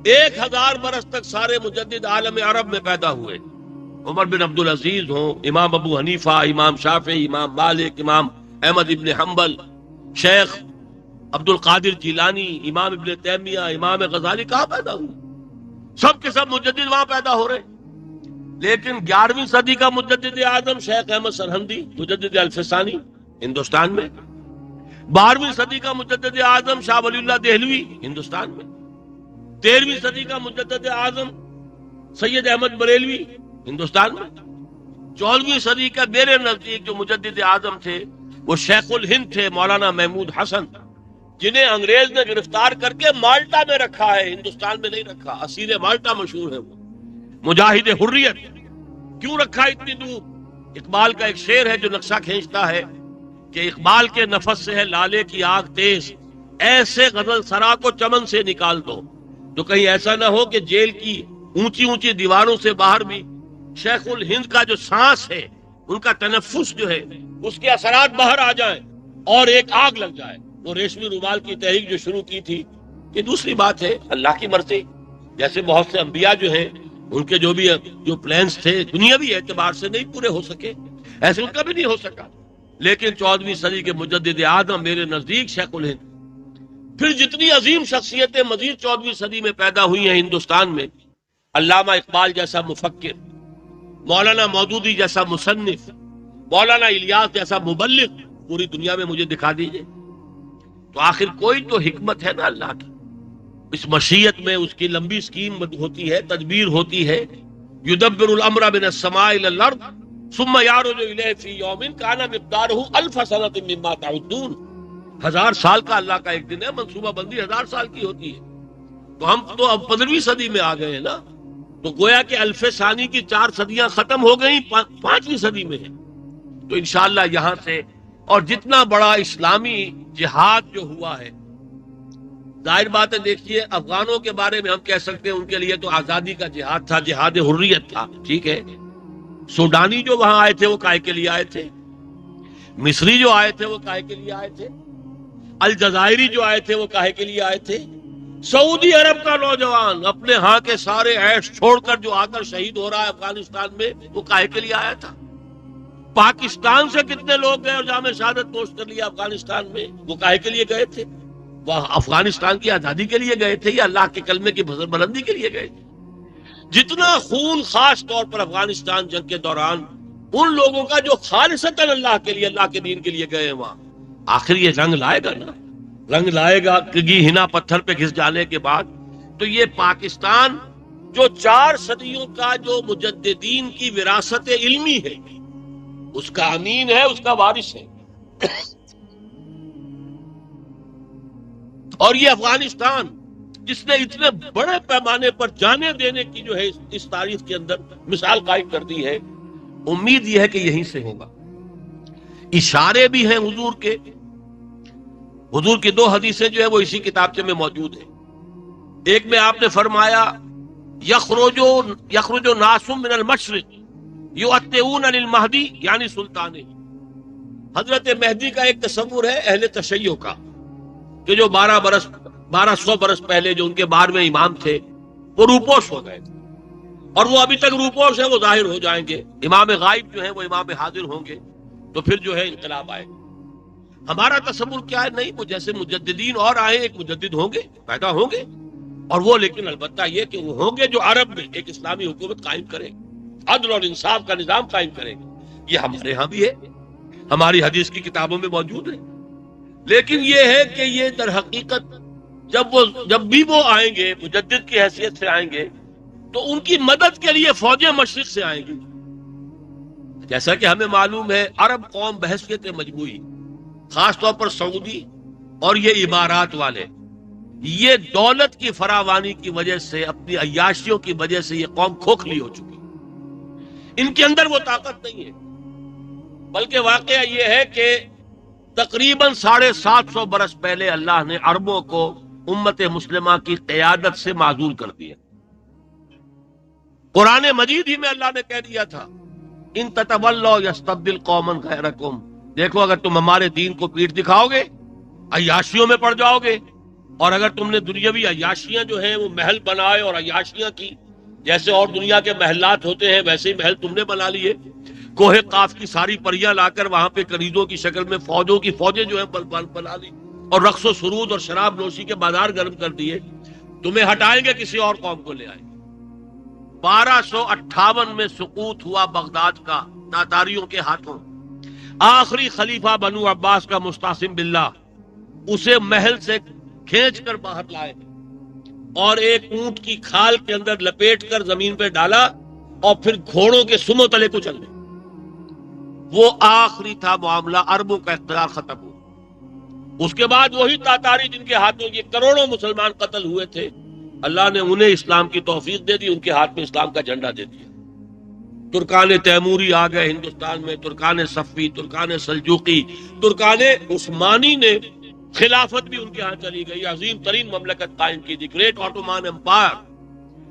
1000 برس تک سارے مجدد عالم عرب میں پیدا ہوئے. عمر بن عبد العزیز ہوں, امام ابو حنیفہ, امام شافعی, امام مالک, امام احمد ابن حنبل, شیخ عبد القادر جیلانی, امام ابن تیمیہ, امام غزالی, کہاں پیدا ہوئے؟ سب کے سب مجدد وہاں پیدا ہو رہے. لیکن 11ویں صدی کا مجدد اعظم شیخ احمد سرہندی, مجدد الفسانی, ہندوستان میں. 12ویں صدی کا مجدد اعظم شاہ ولی اللہ دہلوی, ہندوستان میں. 13ویں صدی کا مجدد اعظم سید احمد بریلوی, ہندوستان میں. 14ویں صدی کا میرے نزدیک جو مجدد اعظم تھے وہ شیخ الہند تھے, مولانا محمود حسن, جنہیں انگریز نے گرفتار کر کے مالٹا میں رکھا ہے, ہندوستان میں نہیں رکھا. اسیر مالٹا مشہور ہے وہ. مجاہد حریت، کیوں رکھا اتنی دور؟ اقبال کا ایک شعر ہے جو نقشہ کھینچتا ہے کہ اقبال کے نفس سے ہے لالے کی آگ تیز، ایسے غزل سرا کو چمن سے نکال دو، تو کہیں ایسا نہ ہو کہ جیل کی اونچی اونچی دیواروں سے باہر بھی شیخ الہند کا جو سانس ہے، ان کا تنفس جو ہے، اس کے اثرات باہر آ جائیں اور ایک آگ لگ جائے۔ وہ ریشمی رومال کی تحریک جو شروع کی تھی، یہ دوسری بات ہے، اللہ کی مرضی، جیسے بہت سے انبیاء جو ہیں ان کے جو پلانز تھے دنیاوی اعتبار سے نہیں پورے ہو سکے، ایسے ان کا بھی نہیں ہو سکا، لیکن 14ویں صدی کے مجدد اعظم میرے نزدیک شیخ الہند۔ پھر جتنی عظیم شخصیتیں مزید 14ویں صدی میں پیدا ہوئی ہیں ہندوستان میں، علامہ اقبال جیسا مفکر، مولانا مودودی جیسا مصنف، مولانا الیاس جیسا مبلغ، پوری دنیا میں مجھے دکھا دیجئے۔ تو آخر کوئی تو حکمت ہے نا اللہ کی، اس مشیت میں اس کی لمبی سکیم ہوتی ہے، تدبیر ہوتی ہے۔ یدبر الامر من السماء الى الارض ثم يعرج الیہ فی یوم کان مقدارہ الف سنۃ مما تعدون۔ 1000 سال کا اللہ کا ایک دن ہے، منصوبہ بندی 1000 سال کی ہوتی ہے۔ تو ہم تو اب 15ویں صدی میں آ گئے ہیں نا، تو گویا کہ الف ثانی کی 4 صدیاں ختم ہو گئیں، 5ویں صدی میں ہے۔ تو انشاءاللہ یہاں سے، اور جتنا بڑا اسلامی جہاد جو ہوا ہے، ظاہر بات ہے، دیکھیے افغانوں کے بارے میں ہم کہہ سکتے ہیں ان کے لیے تو آزادی کا جہاد تھا، جہاد حریت تھا، ٹھیک ہے۔ سوڈانی جو وہاں آئے تھے وہ کائے کے لیے آئے تھے، مصری جو آئے تھے وہ کائے کے لیے آئے تھے، الجزائری جو آئے تھے وہ کائے کے لیے آئے تھے، سعودی عرب کا نوجوان اپنے ہاں کے سارے عیش چھوڑ کر جو آ کر شہید ہو رہا ہے افغانستان میں، وہ کائے کے لیے آیا تھا۔ پاکستان سے کتنے لوگ گئے اور جامع شہادت نوش کر لیا افغانستان میں، وہ کائے کے لیے گئے تھے؟ وہ افغانستان کی آزادی کے لیے گئے تھے یا اللہ کے کلمے کی بلندی کے لیے گئے تھے؟ جتنا خون خاص طور پر افغانستان جنگ کے دوران ان لوگوں کا جو خالصتاً اللہ کے لیے، اللہ کے دین کے لیے گئے وہاں، آخر یہ رنگ لائے گا نا، رنگ لائے گا کگی ہنا پتھر پہ گھس جانے کے بعد۔ تو یہ پاکستان جو 4 صدیوں کا جو مجددین کی وراثت علمی ہے، اس کا امین ہے، اس کا وارث ہے۔ اور یہ افغانستان جس نے اتنے بڑے پیمانے پر جانے دینے کی جو ہے اس تاریخ کے اندر مثال قائم کر دی ہے، امید یہ ہے کہ یہیں سے ہوگا۔ اشارے بھی ہیں حضور کے، حضور کی 2 حدیثیں جو ہے وہ اسی کتابچے میں موجود ہیں۔ ایک میں آپ نے فرمایا یخرج ناس من المشرق یؤتون للمہدی، یعنی سلطان۔ حضرت مہدی کا ایک تصور ہے اہل تشیع کا، کہ جو 1200 برس پہلے جو ان کے 12ویں امام تھے وہ روپوش ہو گئے تھے، اور وہ ابھی تک روپوش ہے، وہ ظاہر ہو جائیں گے، امام غائب جو ہے وہ امام حاضر ہوں گے، تو پھر جو ہے انقلاب آئے گا۔ ہمارا تصور کیا ہے؟ نہیں، وہ جیسے مجددین اور آئے، ایک مجدد ہوں گے، پیدا ہوں گے، اور وہ لیکن البتہ یہ کہ وہ ہوں گے جو عرب میں ایک اسلامی حکومت قائم کرے، عدل اور انصاف کا نظام قائم کرے گا۔ یہ ہمارے ہاں بھی ہے، ہماری حدیث کی کتابوں میں موجود ہے۔ لیکن یہ ہے کہ یہ در حقیقت جب بھی وہ آئیں گے، مجدد کی حیثیت سے آئیں گے، تو ان کی مدد کے لیے فوجیں مشرق سے آئیں گی۔ جیسا کہ ہمیں معلوم ہے، عرب قوم بحثیت مجموعی، خاص طور پر سعودی اور یہ امارات والے، یہ دولت کی فراوانی کی وجہ سے، اپنی عیاشیوں کی وجہ سے یہ قوم کھوکھلی ہو چکی، ان کے اندر وہ طاقت نہیں ہے۔ بلکہ واقعہ یہ ہے کہ تقریباً 750 برس پہلے اللہ نے عربوں کو امت مسلمہ کی قیادت سے معزول کر دیا۔ قرآن مجید ہی میں اللہ نے کہہ دیا تھا، ان تتولوا یستبدل قوما غیرکم، دیکھو اگر تم ہمارے دین کو پیٹھ دکھاؤ گے، عیاشیوں میں پڑ جاؤ گے، اور اگر تم نے دنیاوی عیاشیاں جو ہیں وہ محل بنائے اور عیاشیاں کی، جیسے اور دنیا کے محلات ہوتے ہیں ویسے ہی محل تم نے بنا لیے، کوہ قاف کی ساری پریاں لا کر وہاں پہ کنیزوں کی شکل میں فوجوں کی فوجیں جو ہیں بنا لی، اور رقص و سرود اور شراب نوشی کے بازار گرم کر دیے، تمہیں ہٹائیں گے کسی اور قوم کو لے آئیں گے۔ 1258 میں سقوط ہوا بغداد کا تاتاریوں کے ہاتھوں، آخری خلیفہ بنو عباس کا مستعصم باللہ اسے محل سے کھینچ کر باہر لائے اور ایک اونٹ کی کھال کے اندر لپیٹ کر زمین پہ ڈالا اور پھر گھوڑوں کے سموں تلے کو چل گئے۔ وہ آخری تھا معاملہ، عربوں کا اقتدار ختم ہوا۔ اس کے بعد وہی تاتاری جن کے ہاتھوں یہ کروڑوں مسلمان قتل ہوئے تھے، اللہ نے انہیں اسلام کی توفیق دے دی، ان کے ہاتھ میں اسلام کا جھنڈا دے دیا۔ ترکان تیموری آ گئے ہندوستان میں، Terken صفوی، Terken Seljuqi, Terken Usmani نے خلافت بھی ان کے ہاں چلی گئی، عظیم ترین مملکت قائم کی دی، گریٹ آٹومان امپائر۔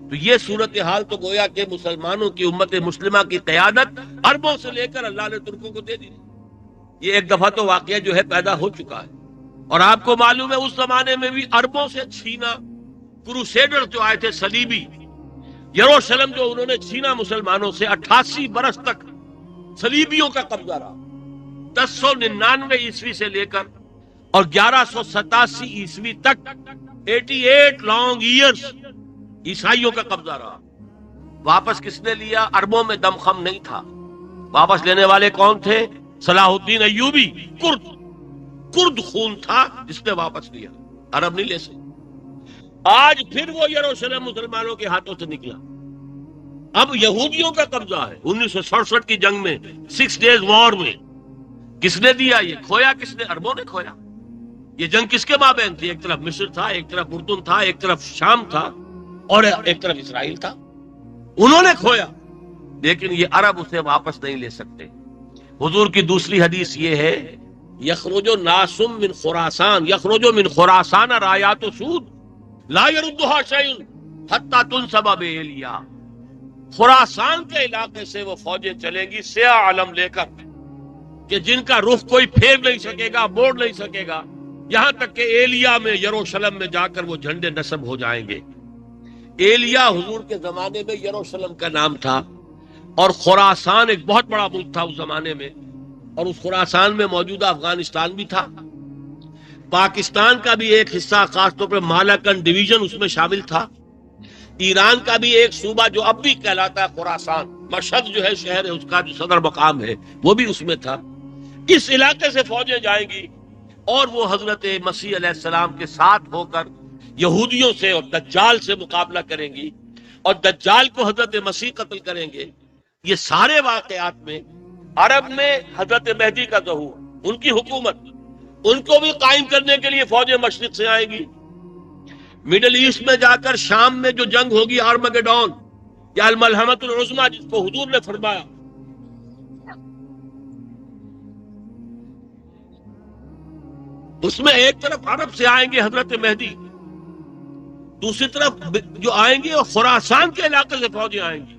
تو یہ صورتحال تو گویا کہ مسلمانوں کی امت مسلمہ کی قیادت عربوں سے لے کر اللہ نے ترکوں کو دے دی۔ یہ ایک دفعہ تو واقعہ جو ہے پیدا ہو چکا ہے، اور آپ کو معلوم ہے اس زمانے میں بھی عربوں سے چھینا، کروسیڈر جو آئے تھے صلیبی، یروشلم جو انہوں نے چھینا مسلمانوں سے، 88 برس تک صلیبیوں کا قبضہ رہا۔ 1099 عیسوی سے لے کر اور 1187 عیسوی تک 88 لانگ ایئرز عیسائیوں کا قبضہ رہا۔ واپس کس نے لیا؟ عربوں میں دم خم نہیں تھا، واپس لینے والے کون تھے؟ صلاح الدین ایوبی، کرد خون تھا جس نے واپس لیا، عرب نہیں لے سکتے۔ آج پھر وہ یروشلم مسلمانوں کے ہاتھوں سے نکلا، اب یہودیوں کا قبضہ ہے۔ 1967 کی جنگ میں، 6 ڈیز وار میں کس نے دیا؟ یہ کھویا کس نے؟ عربوں نے کھویا۔ یہ جنگ کس کے مابین تھی؟ ایک طرف مصر تھا، ایک طرف اردن تھا، ایک طرف شام تھا، اور ایک طرف اسرائیل تھا، انہوں نے کھویا، لیکن یہ عرب اسے واپس نہیں لے سکتے۔ حضور کی دوسری حدیث یہ ہے، یخرج ناس من خراسان، یخرج من خراسان رایات سود لا یردها شیء حتی تنصب بإیلیا۔ خراسان کے علاقے سے وہ فوجیں چلیں گی سیاہ علم لے کر، کہ جن کا رخ کوئی پھیر نہیں سکے گا، موڑ نہیں سکے گا، یہاں تک کہ ایلیا میں، یروشلم میں جا کر وہ جھنڈے نصب ہو جائیں گے۔ ایلیا حضور کے زمانے میں یروشلم کا نام تھا، اور خراسان ایک بہت بڑا ملک تھا اس زمانے میں، اور اس خراسان میں موجودہ افغانستان بھی تھا، پاکستان کا بھی ایک حصہ خاص طور پر مالاکن ڈویژن اس میں شامل تھا، ایران کا بھی ایک صوبہ جو اب بھی کہلاتا ہے خراسان، مشہد جو ہے شہر ہے اس کا جو صدر مقام ہے وہ بھی اس میں تھا۔ اس علاقے سے فوجیں جائیں گی اور وہ حضرت مسیح علیہ السلام کے ساتھ ہو کر یہودیوں سے اور دجال سے مقابلہ کریں گی، اور دجال کو حضرت مسیح قتل کریں گے۔ یہ سارے واقعات میں عرب میں حضرت مہدی کا ظہور، ان کی حکومت، ان کو بھی قائم کرنے کے لیے فوجیں مشرق سے آئیں گی۔ مڈل ایسٹ میں جا کر شام میں جو جنگ ہوگی آرمگیڈون یا الملحمۃ العظمیٰ جس کو حضور نے فرمایا، اس میں ایک طرف عرب سے آئیں گے حضرت مہدی، دوسری طرف جو آئیں گے وہ خراسان کے علاقے سے فوجیں آئیں گی،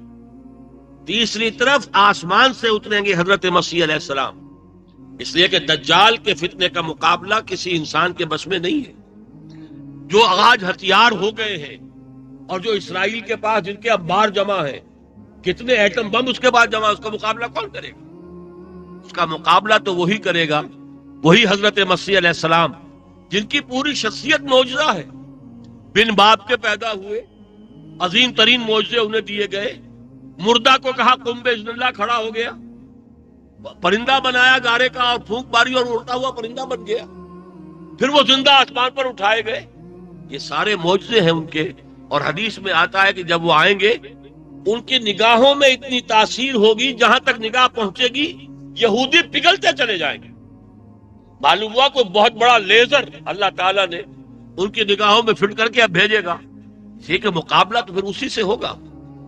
تیسری طرف آسمان سے اتریں گے حضرت مسیح علیہ السلام۔ اس لیے کہ دجال کے فتنے کا مقابلہ کسی انسان کے بس میں نہیں ہے۔ جو آج ہتھیار ہو گئے ہیں، اور جو اسرائیل کے پاس جن کے انبار جمع ہیں، کتنے ایٹم بم اس کے بعد جمع، اس کا مقابلہ کون کرے گا؟ اس کا مقابلہ تو وہی کرے گا، وہی حضرت مسیح علیہ السلام، جن کی پوری شخصیت معجزہ ہے، بن باپ کے پیدا ہوئے، عظیم ترین معجزے انہیں دیے گئے، مردہ کو کہا قم باذن اللہ، کھڑا ہو گیا، پرندہ بنایا گارے کا اور پھونک ماری اور اڑتا ہوا پرندہ بن گیا، پھر وہ زندہ آسمان پر اٹھائے گئے۔ یہ سارے معجزے ہیں ان کے، اور حدیث میں آتا ہے کہ جب وہ آئیں گے ان کی نگاہوں میں اتنی تاثیر ہوگی، جہاں تک نگاہ پہنچے گی یہودی پگھلتے چلے جائیں گے۔ معلوم ہوا کوئی بہت بڑا لیزر اللہ تعالیٰ نے ان کی نگاہوں میں فٹ کر کے اب بھیجے گا، اسی کے مقابلہ تو پھر اسی سے ہوگا،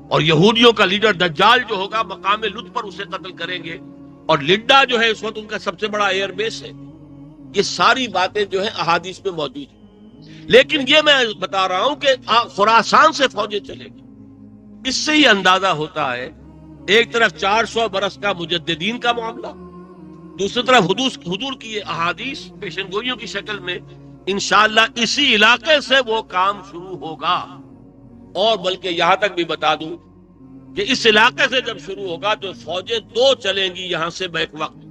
اور یہودیوں کا لیڈر دجال جو ہوگا مقام لط پر اسے قتل کریں گے، اور لڈا جو ہے اس وقت ان کا سب سے بڑا ایئر بیس ہے۔ یہ ساری باتیں جو ہیں احادیث میں موجود ہیں، لیکن یہ میں بتا رہا ہوں کہ خراسان سے فوجیں چلے گی۔ اس سے ہی اندازہ ہوتا ہے، ایک طرف 400 برس کا مجددین کا معاملہ، دوسری طرف حضور کی یہ احادیث پیشن گوئیوں کی شکل میں، انشاءاللہ اسی علاقے سے وہ کام شروع ہوگا۔ اور بلکہ یہاں تک بھی بتا دوں کہ اس علاقے سے جب شروع ہوگا تو فوجیں 2 چلیں گی یہاں سے بیک وقت،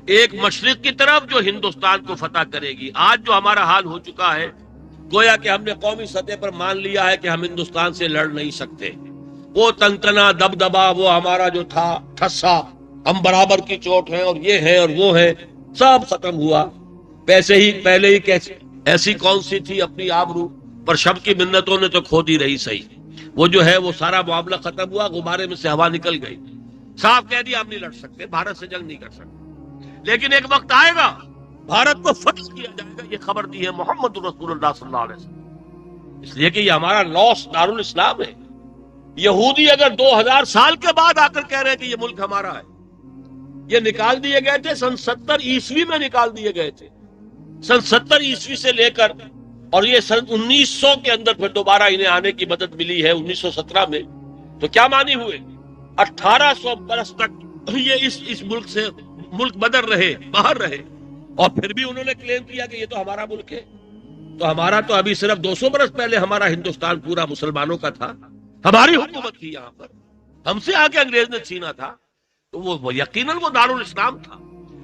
ایک مشرق کی طرف جو ہندوستان کو فتح کرے گی۔ آج جو ہمارا حال ہو چکا ہے، گویا کہ ہم نے قومی سطح پر مان لیا ہے کہ ہم ہندوستان سے لڑ نہیں سکتے، وہ تنتنا دبدبا، وہ ہمارا جو تھا ٹھسا، ہم برابر کی چوٹ ہیں اور یہ ہے اور وہ ہے، سب ختم ہوا۔ پیسے ہی پہلے ہی کیسے ایسی کون سی تھی اپنی آبرو پر شب کی منتوں نے تو کھو دی رہی صحیح، وہ جو ہے وہ سارا معاملہ ختم ہوا، غبارے میں سے ہوا نکل گئی، صاف کہہ دیا ہم نہیں لڑ سکتے، بھارت سے جنگ نہیں کر سکتے۔ لیکن ایک وقت آئے گا بھارت کو فتح کیا جائے گا، یہ خبر دی ہے محمد رسول اللہ صلی اللہ علیہ وسلم۔ اس لیے کہ یہ ہمارا لاس دارالاسلام ہے. یہودی اگر 2000 سال کے بعد آ کر کہہ رہے ہیں کہ یہ ملک ہمارا ہے. یہ نکال دیے گئے تھے سن 70 عیسوی میں نکال دیے گئے تھے. سن 70 عیسوی سے لے کر اور یہ سن 1900 کے اندر پھر دوبارہ انہیں آنے کی مدد ملی ہے 1917 میں. تو کیا معنی ہوئے؟ 1800 برس تک یہ اس ملک سے ملک بدر رہے، باہر رہے، اور پھر بھی انہوں نے کلیم کیا کہ یہ تو ہمارا ملک ہے. تو ہمارا تو ابھی صرف 200 برس پہلے ہمارا ہندوستان پورا مسلمانوں کا تھا، ہماری حکومت تھی یہاں پر، ہم سے آ کے انگریز نے چھینا تھا. تو وہ یقیناً وہ دارالاسلام تھا.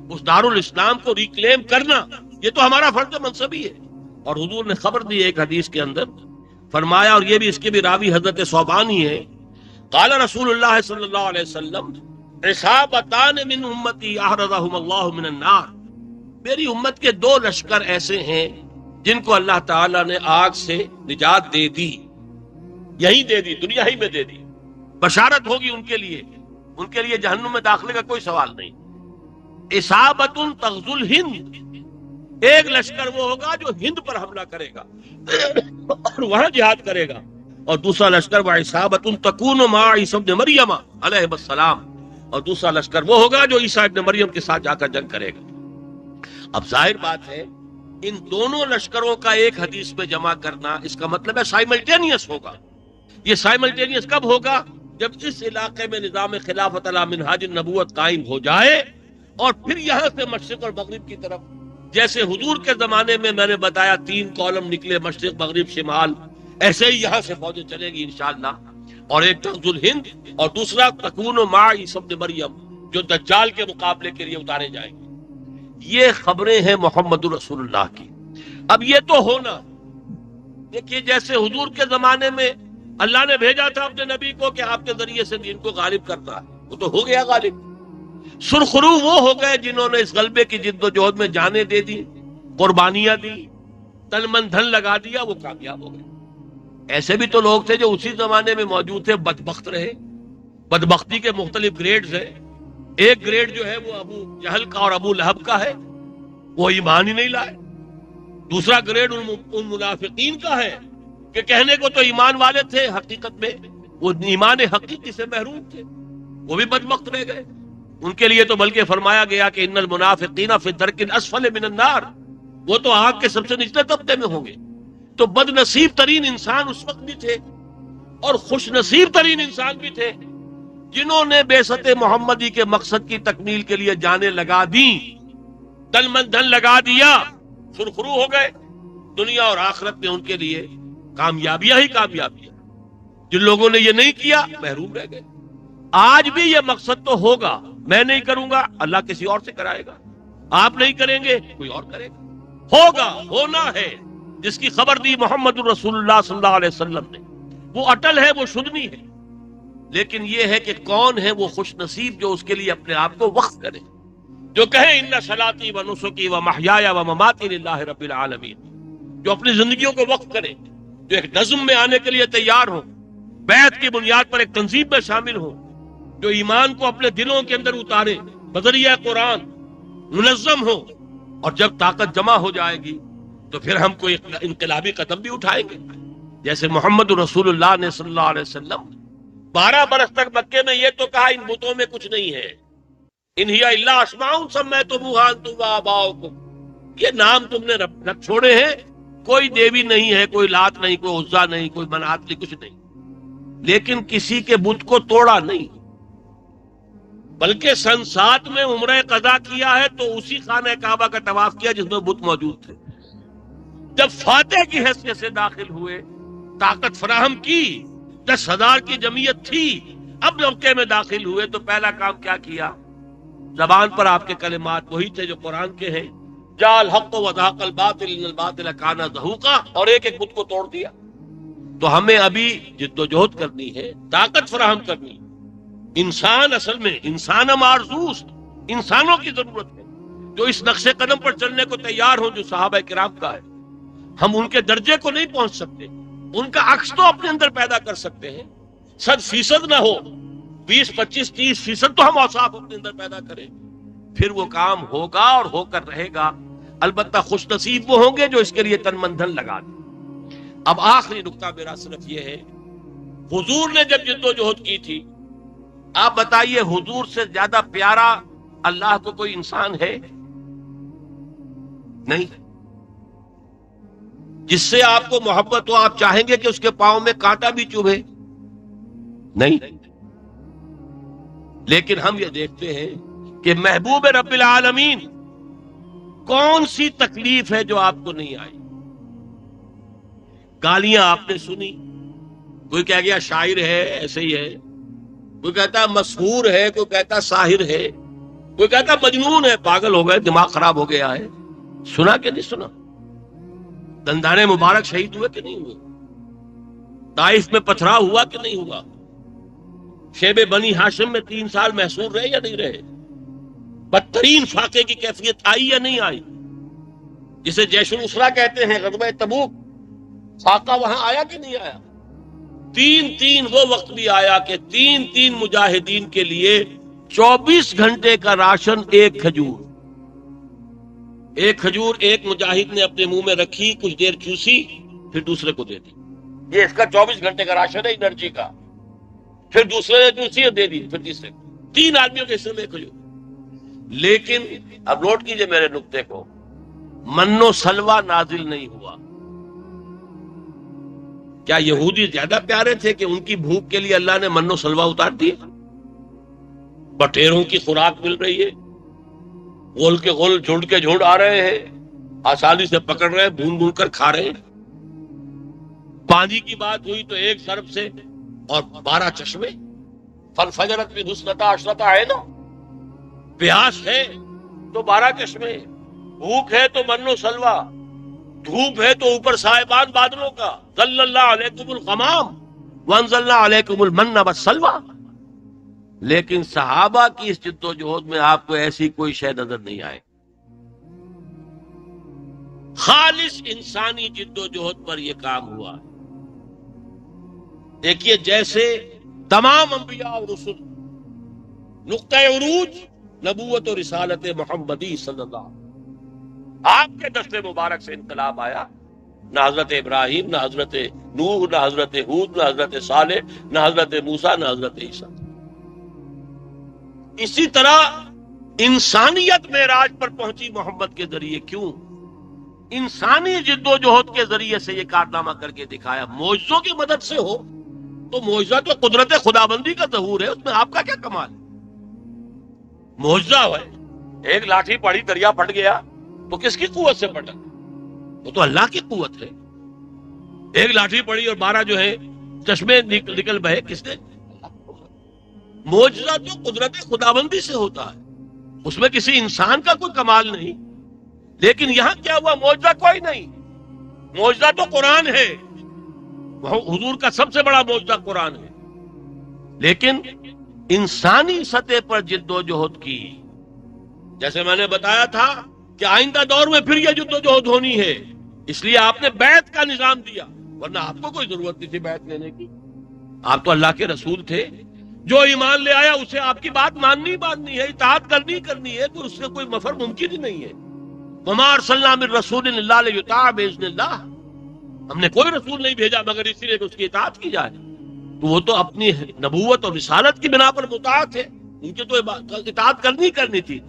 اس دارالاسلام کو ریکلیم کرنا یہ تو ہمارا فرض منصبی ہے. اور حضور نے خبر دی ایک حدیث کے اندر، فرمایا، اور یہ بھی اس کے بھی راوی حضرت ثوبان ہی ہے، قال رسول اللہ صلی اللہ علیہ وسلم عصابتان من امتی احرزهم اللہ من النار. میری امت کے 2 لشکر ایسے ہیں جن کو اللہ تعالیٰ نے آگ سے نجات دے دی، یہی دے دی، دنیا ہی میں دے دی. بشارت ہوگی ان کے لیے جہنم میں داخلے کا کوئی سوال نہیں. اصابت تغزو الہند، ایک لشکر وہ ہوگا جو ہند پر حملہ کرے گا اور وہاں جہاد کرے گا، اور دوسرا لشکر وَعِصَابَةٌ تَكُونُ مَعَ عِيسَىٰ ابْنِ مَرْيَمَ علیہ السلام، اور دوسرا لشکر وہ ہوگا جو عیسیٰ ابن مریم کے ساتھ جا کر جنگ کرے گا. اب ظاہر بات ہے ان دونوں لشکروں کا ایک حدیث میں جمع کرنا، اس کا مطلب ہے سائملٹینیس ہوگا. یہ سائملٹینیس کب ہوگا؟ جب اس علاقے میں نظام خلافت علی منہاج النبوت قائم ہو جائے، اور پھر یہاں سے مشرق اور مغرب کی طرف، جیسے حضور کے زمانے میں میں نے بتایا 3 کالم نکلے، مشرق مغرب شمال، ایسے ہی یہاں سے فوجیں چلے گی انشاءاللہ. اور ایک تغزو الہند اور دوسرا تکون مع عیسی ابن مریم، جو دجال کے مقابلے کے لیے اتارے جائیں گے. یہ خبریں ہیں محمد رسول اللہ کی. اب یہ تو ہونا، دیکھیے جیسے حضور کے زمانے میں اللہ نے بھیجا تھا اپنے نبی کو کہ آپ کے ذریعے سے دین کو غالب کرنا ہے، وہ تو ہو گیا غالب. سرخرو وہ ہو گئے جنہوں نے اس غلبے کی جد و جہد میں جانیں دے دی، قربانیاں دی، تن من دھن لگا دیا، وہ کامیاب ہو گئے. ایسے بھی تو لوگ تھے جو اسی زمانے میں موجود تھے، بدبخت رہے. بدبختی کے مختلف گریڈز ہیں. ایک گریڈ جو ہے وہ ابو جہل کا اور ابو لہب کا ہے، وہ ایمان ہی نہیں لائے. دوسرا گریڈ ان منافقین کا ہے کہ کہنے کو تو ایمان والے تھے، حقیقت میں وہ ایمان حقیقی سے محروم تھے، وہ بھی بدبخت رہ گئے. ان کے لیے تو بلکہ فرمایا گیا کہ ان المنافقین فی الدرک الاسفل من النار، وہ تو آگ کے سب سے نچلے طبقے میں ہوں گے. تو بد نصیب ترین انسان اس وقت بھی تھے اور خوش نصیب ترین انسان بھی تھے جنہوں نے بعثت محمدی کے مقصد کی تکمیل کے لیے جانیں لگا دی، تن من دھن لگا دیا، سرخرو ہو گئے. دنیا اور آخرت میں ان کے لیے کامیابیاں ہی کامیابیاں. جن لوگوں نے یہ نہیں کیا محروم رہ گئے. آج بھی یہ مقصد تو ہوگا، میں نہیں کروں گا اللہ کسی اور سے کرائے گا، آپ نہیں کریں گے کوئی اور کرے گا. ہوگا، ہونا ہے. جس کی خبر دی محمد رسول اللہ صلی اللہ علیہ وسلم نے، وہ اٹل ہے، وہ شدنی ہے. لیکن یہ ہے کہ کون ہے وہ خوش نصیب جو اس کے لیے اپنے آپ کو وقف کرے، جو کہے ان صلاتی و نسکی و محیایا و مماتی للہ رب العالمین، جو اپنی زندگیوں کو وقف کرے، جو ایک نظم میں آنے کے لیے تیار ہو، بیعت کی بنیاد پر ایک تنظیم میں شامل ہو، جو ایمان کو اپنے دلوں کے اندر اتارے بذریعہ قرآن، منظم ہو. اور جب طاقت جمع ہو جائے گی تو پھر ہم کوئی انقلابی قدم بھی اٹھائیں گے. جیسے محمد رسول اللہ نے صلی اللہ علیہ وسلم 12 برس تک مکے میں یہ تو کہا ان بتوں میں کچھ نہیں ہے، ان ہی الا اسماء سمیتموها انتم وآباؤکم، یہ نام تم نے رکھ چھوڑے ہیں، کوئی دیوی نہیں ہے، کوئی لات نہیں، کوئی عزا نہیں، کوئی منات نہیں، کچھ نہیں. لیکن کسی کے بت کو توڑا نہیں، بلکہ سن 7 میں عمرہ قضا کیا ہے تو اسی خانہ کعبہ کا طواف کیا جس میں بت موجود تھے. جب فاتح کی حیثیت سے داخل ہوئے، طاقت فراہم کی، 10,000 کی جمعیت تھی، اب موقع میں داخل ہوئے تو پہلا کام کیا کیا؟ زبان پر آپ کے کلمات وہی تھے جو قرآن کے ہیں، جاء الحق وزهق الباطل ان الباطل كان زهوقا، اور ایک ایک بت کو توڑ دیا. تو ہمیں ابھی جد و جہد کرنی ہے، طاقت فراہم کرنی. انسان اصل میں انسان مارزوست، انسانوں کی ضرورت ہے جو اس نقش قدم پر چلنے کو تیار ہوں جو صحابہ کرام کا ہے. ہم ان کے درجے کو نہیں پہنچ سکتے، ان کا عکس تو اپنے اندر پیدا کر سکتے ہیں. 100% نہ ہو، 20 25 30% تو ہم اوصاف اپنے اندر پیدا کریں، پھر وہ کام ہوگا اور ہو کر رہے گا. البتہ خوش نصیب وہ ہوں گے جو اس کے لیے تن من دھن لگا دیں. اب آخری نقطہ میرا صرف یہ ہے، حضور نے جب جدوجہد کی تھی، آپ بتائیے حضور سے زیادہ پیارا اللہ کو کوئی انسان ہے؟ نہیں۔ جس سے آپ کو محبت ہو، آپ چاہیں گے کہ اس کے پاؤں میں کانٹا بھی چبھے؟ نہیں۔ لیکن ہم یہ دیکھتے ہیں کہ محبوب رب العالمین کون سی تکلیف ہے جو آپ کو نہیں آئی؟ گالیاں آپ نے سنی، کوئی کہہ گیا شاعر ہے، ایسے ہی ہے، کوئی کہتا مسحور ہے، کوئی کہتا ساحر ہے، کوئی کہتا مجنون ہے، پاگل ہو گئے، دماغ خراب ہو گیا ہے۔ سنا کہ نہیں سنا؟ دندان مبارک شہید ہوئے کہ نہیں ہوئے؟ طائف میں پتھراؤ ہوا کہ نہیں ہوا؟ شیب بنی ہاشم میں 3 سال محصور رہے یا نہیں رہے؟ بدترین فاقے کی کیفیت آئی یا نہیں آئی؟ جسے جیش الاسرا کہتے ہیں، غزوہ تبوک، فاقہ وہاں آیا کہ نہیں آیا؟ 3 وہ وقت بھی آیا کہ 3 مجاہدین کے لیے 24 گھنٹے کا راشن ایک کھجور ایک مجاہد نے اپنے منہ میں رکھی، کچھ دیر چوسی، پھر دوسرے کو دے دی۔ یہ اس کا 24 گھنٹے کا راشن ہے انرجی کا۔ پھر دوسرے نے چوسی اور دے دی، پھر تیسرے کو۔ 3 آدمیوں کے حصے میں ایک کھجور۔ لیکن اب نوٹ کیجئے میرے نقطے کو، من و سلوہ نازل نہیں ہوا۔ کیا یہودی زیادہ پیارے تھے کہ ان کی بھوک کے لیے اللہ نے من و سلوہ اتار دیے؟ بٹیروں کی خوراک مل رہی ہے، غول کے غول، جھنڈ کے جھنڈ آ رہے ہیں، آسانی سے پکڑ رہے ہیں، بھون بھون کر کھا رہے ہیں۔ پانی کی بات ہوئی تو ایک سرب سے اور 12 چشمے، فنفجرت من حسنتا عشرتا ہے نا، پیاس ہے تو 12 چشمے، بھوک ہے تو من و سلوہ، دھوپ ہے تو اوپر سائبان بادلوں کا، ظل اللہ علیکم الغمام وانزلنا علیکم المن والسلوى۔ لیکن صحابہ کی اس جد و جہد میں آپ کو ایسی کوئی شے نظر نہیں آئے۔ خالص انسانی جد و جہد پر یہ کام ہوا۔ دیکھیے جیسے تمام انبیاء اور رسل نقطۂ عروج نبوت و رسالت محمدی صلی اللہ علیہ وسلم، آپ کے دست مبارک سے انقلاب آیا۔ نہ حضرت ابراہیم، نہ حضرت نوح، نہ حضرت ہود، نہ حضرت صالح، نہ حضرت موسیٰ، نہ حضرت عیسیٰ۔ اسی طرح انسانیت معراج پر پہنچی محمد کے ذریعے۔ کیوں؟ انسانی جد و جہد کے ذریعے سے یہ کارنامہ کر کے دکھایا۔ معجزوں کی مدد سے ہو تو معجزہ تو قدرت خدابندی کا ظہور ہے، اس میں آپ کا کیا کمال ہے؟ معجزہ ہے، ایک لاٹھی پڑی دریا پھٹ گیا تو کس کی قوت سے پھٹا؟ وہ تو اللہ کی قوت ہے۔ ایک لاٹھی پڑی اور 12 جو ہے چشمے نکل بہے، کس نے؟ معجزہ تو قدرت خدابندی سے ہوتا ہے، اس میں کسی انسان کا کوئی کمال نہیں۔ لیکن یہاں کیا ہوا؟ معجزہ کوئی نہیں، معجزہ تو قرآن ہے، حضور کا سب سے بڑا معجزہ قرآن ہے۔ لیکن انسانی سطح پر جد و جہد کی، جیسے میں نے بتایا تھا کہ آئندہ دور میں پھر یہ جد و جہد ہونی ہے، اس لیے آپ نے بیعت کا نظام دیا، ورنہ آپ کو کوئی ضرورت نہیں تھی بیعت لینے کی۔ آپ تو اللہ کے رسول تھے، جو ایمان لے آیا اسے آپ کی بات ماننی ہے، اطاعت کرنی ہے، کوئی اس سے کوئی مفر ممکن ہی نہیں ہے۔ وما ارسلنا من رسول الا لیطاع باذن اللہ، ہم نے کوئی رسول نہیں بھیجا مگر اسی لیے کہ اس کی اطاعت کی جائے۔ تو وہ تو اپنی نبوت اور رسالت کی بنا پر مطاع تھے، ان کی تو اطاعت کرنی تھی۔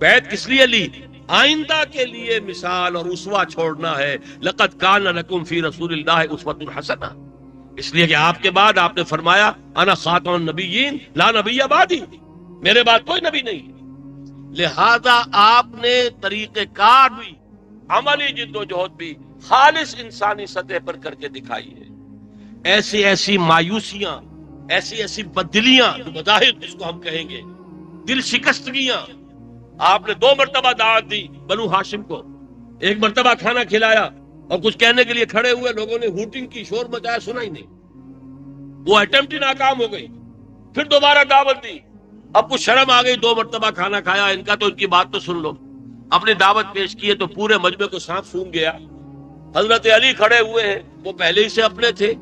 بیعت کس لیے لی؟ آئندہ کے لیے مثال اور اسوہ چھوڑنا ہے۔ لقد کان لکم فی رسول اللہ اسوۃ حسنہ، اس لیے کہ آپ کے بعد آپ نے فرمایا انا خاتم النبیین لا نبی بعدی، میرے بعد کوئی نبی نہیں ہے۔ لہذا آپ نے طریقہ کار بھی، عملی جد و جہد بھی خالص انسانی سطح پر کر کے دکھائی ہے۔ ایسی مایوسیاں، ایسی بددلیاں، جو مظاہر جس کو ہم کہیں گے، دل شکستگیاں، آپ نے 2 مرتبہ دعوت دی بنو ہاشم کو، ایک مرتبہ کھانا کھلایا اور کچھ کہنے کے لیے کھڑے ہوئے، لوگوں نے ہوٹنگ کی، شور مچایا، سنا ہی نہیں، وہ اٹمپٹ ناکام ہو گئی۔ پھر دوبارہ دعوت دی، اب کچھ شرم آ گئی، 2 مرتبہ کھانا کھایا، ان کا تو ان کی بات تو سن لو، اپنی دعوت پیش کی ہے تو پورے مجمع کو سانپ سونگھ گیا۔ حضرت علی کھڑے ہوئے ہیں، وہ پہلے ہی سے اپنے تھے،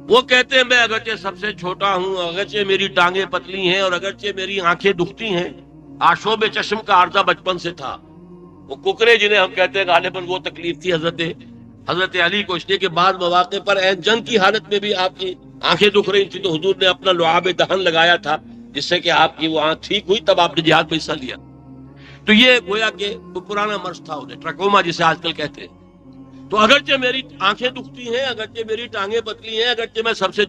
وہ کہتے ہیں میں اگرچہ سب سے چھوٹا ہوں، اگرچہ میری ٹانگیں پتلی ہیں اور اگرچہ میری آنکھیں دکھتی ہیں، آشوب چشم کا عارضہ بچپن سے تھا۔ وہ ککرے جنہیں ہم کہتے ہیں غالباً وہ تکلیف تھی حضرت حضرت علی کو اس لیے کہ بعض مواقع پر جنگ کی حالت میں بھی آپ کی آنکھیں دکھ رہی تھی تو حضور نے اپنا لعاب دہن لگایا تھا جس سے کہ آپ کی وہ آنکھ ٹھیک ہوئی، تب آپ نے جہاد میں حصہ لیا. تو یہ گویا کہ وہ پرانا مرض تھا انہیں، ٹرکوما جسے آج کل کہتے ہیں. تو اگرچہ میری آنکھیں دکھتی ہیں، اگرچہ میری ٹانگیں پتلی ہیں، اگرچہ میں سب سے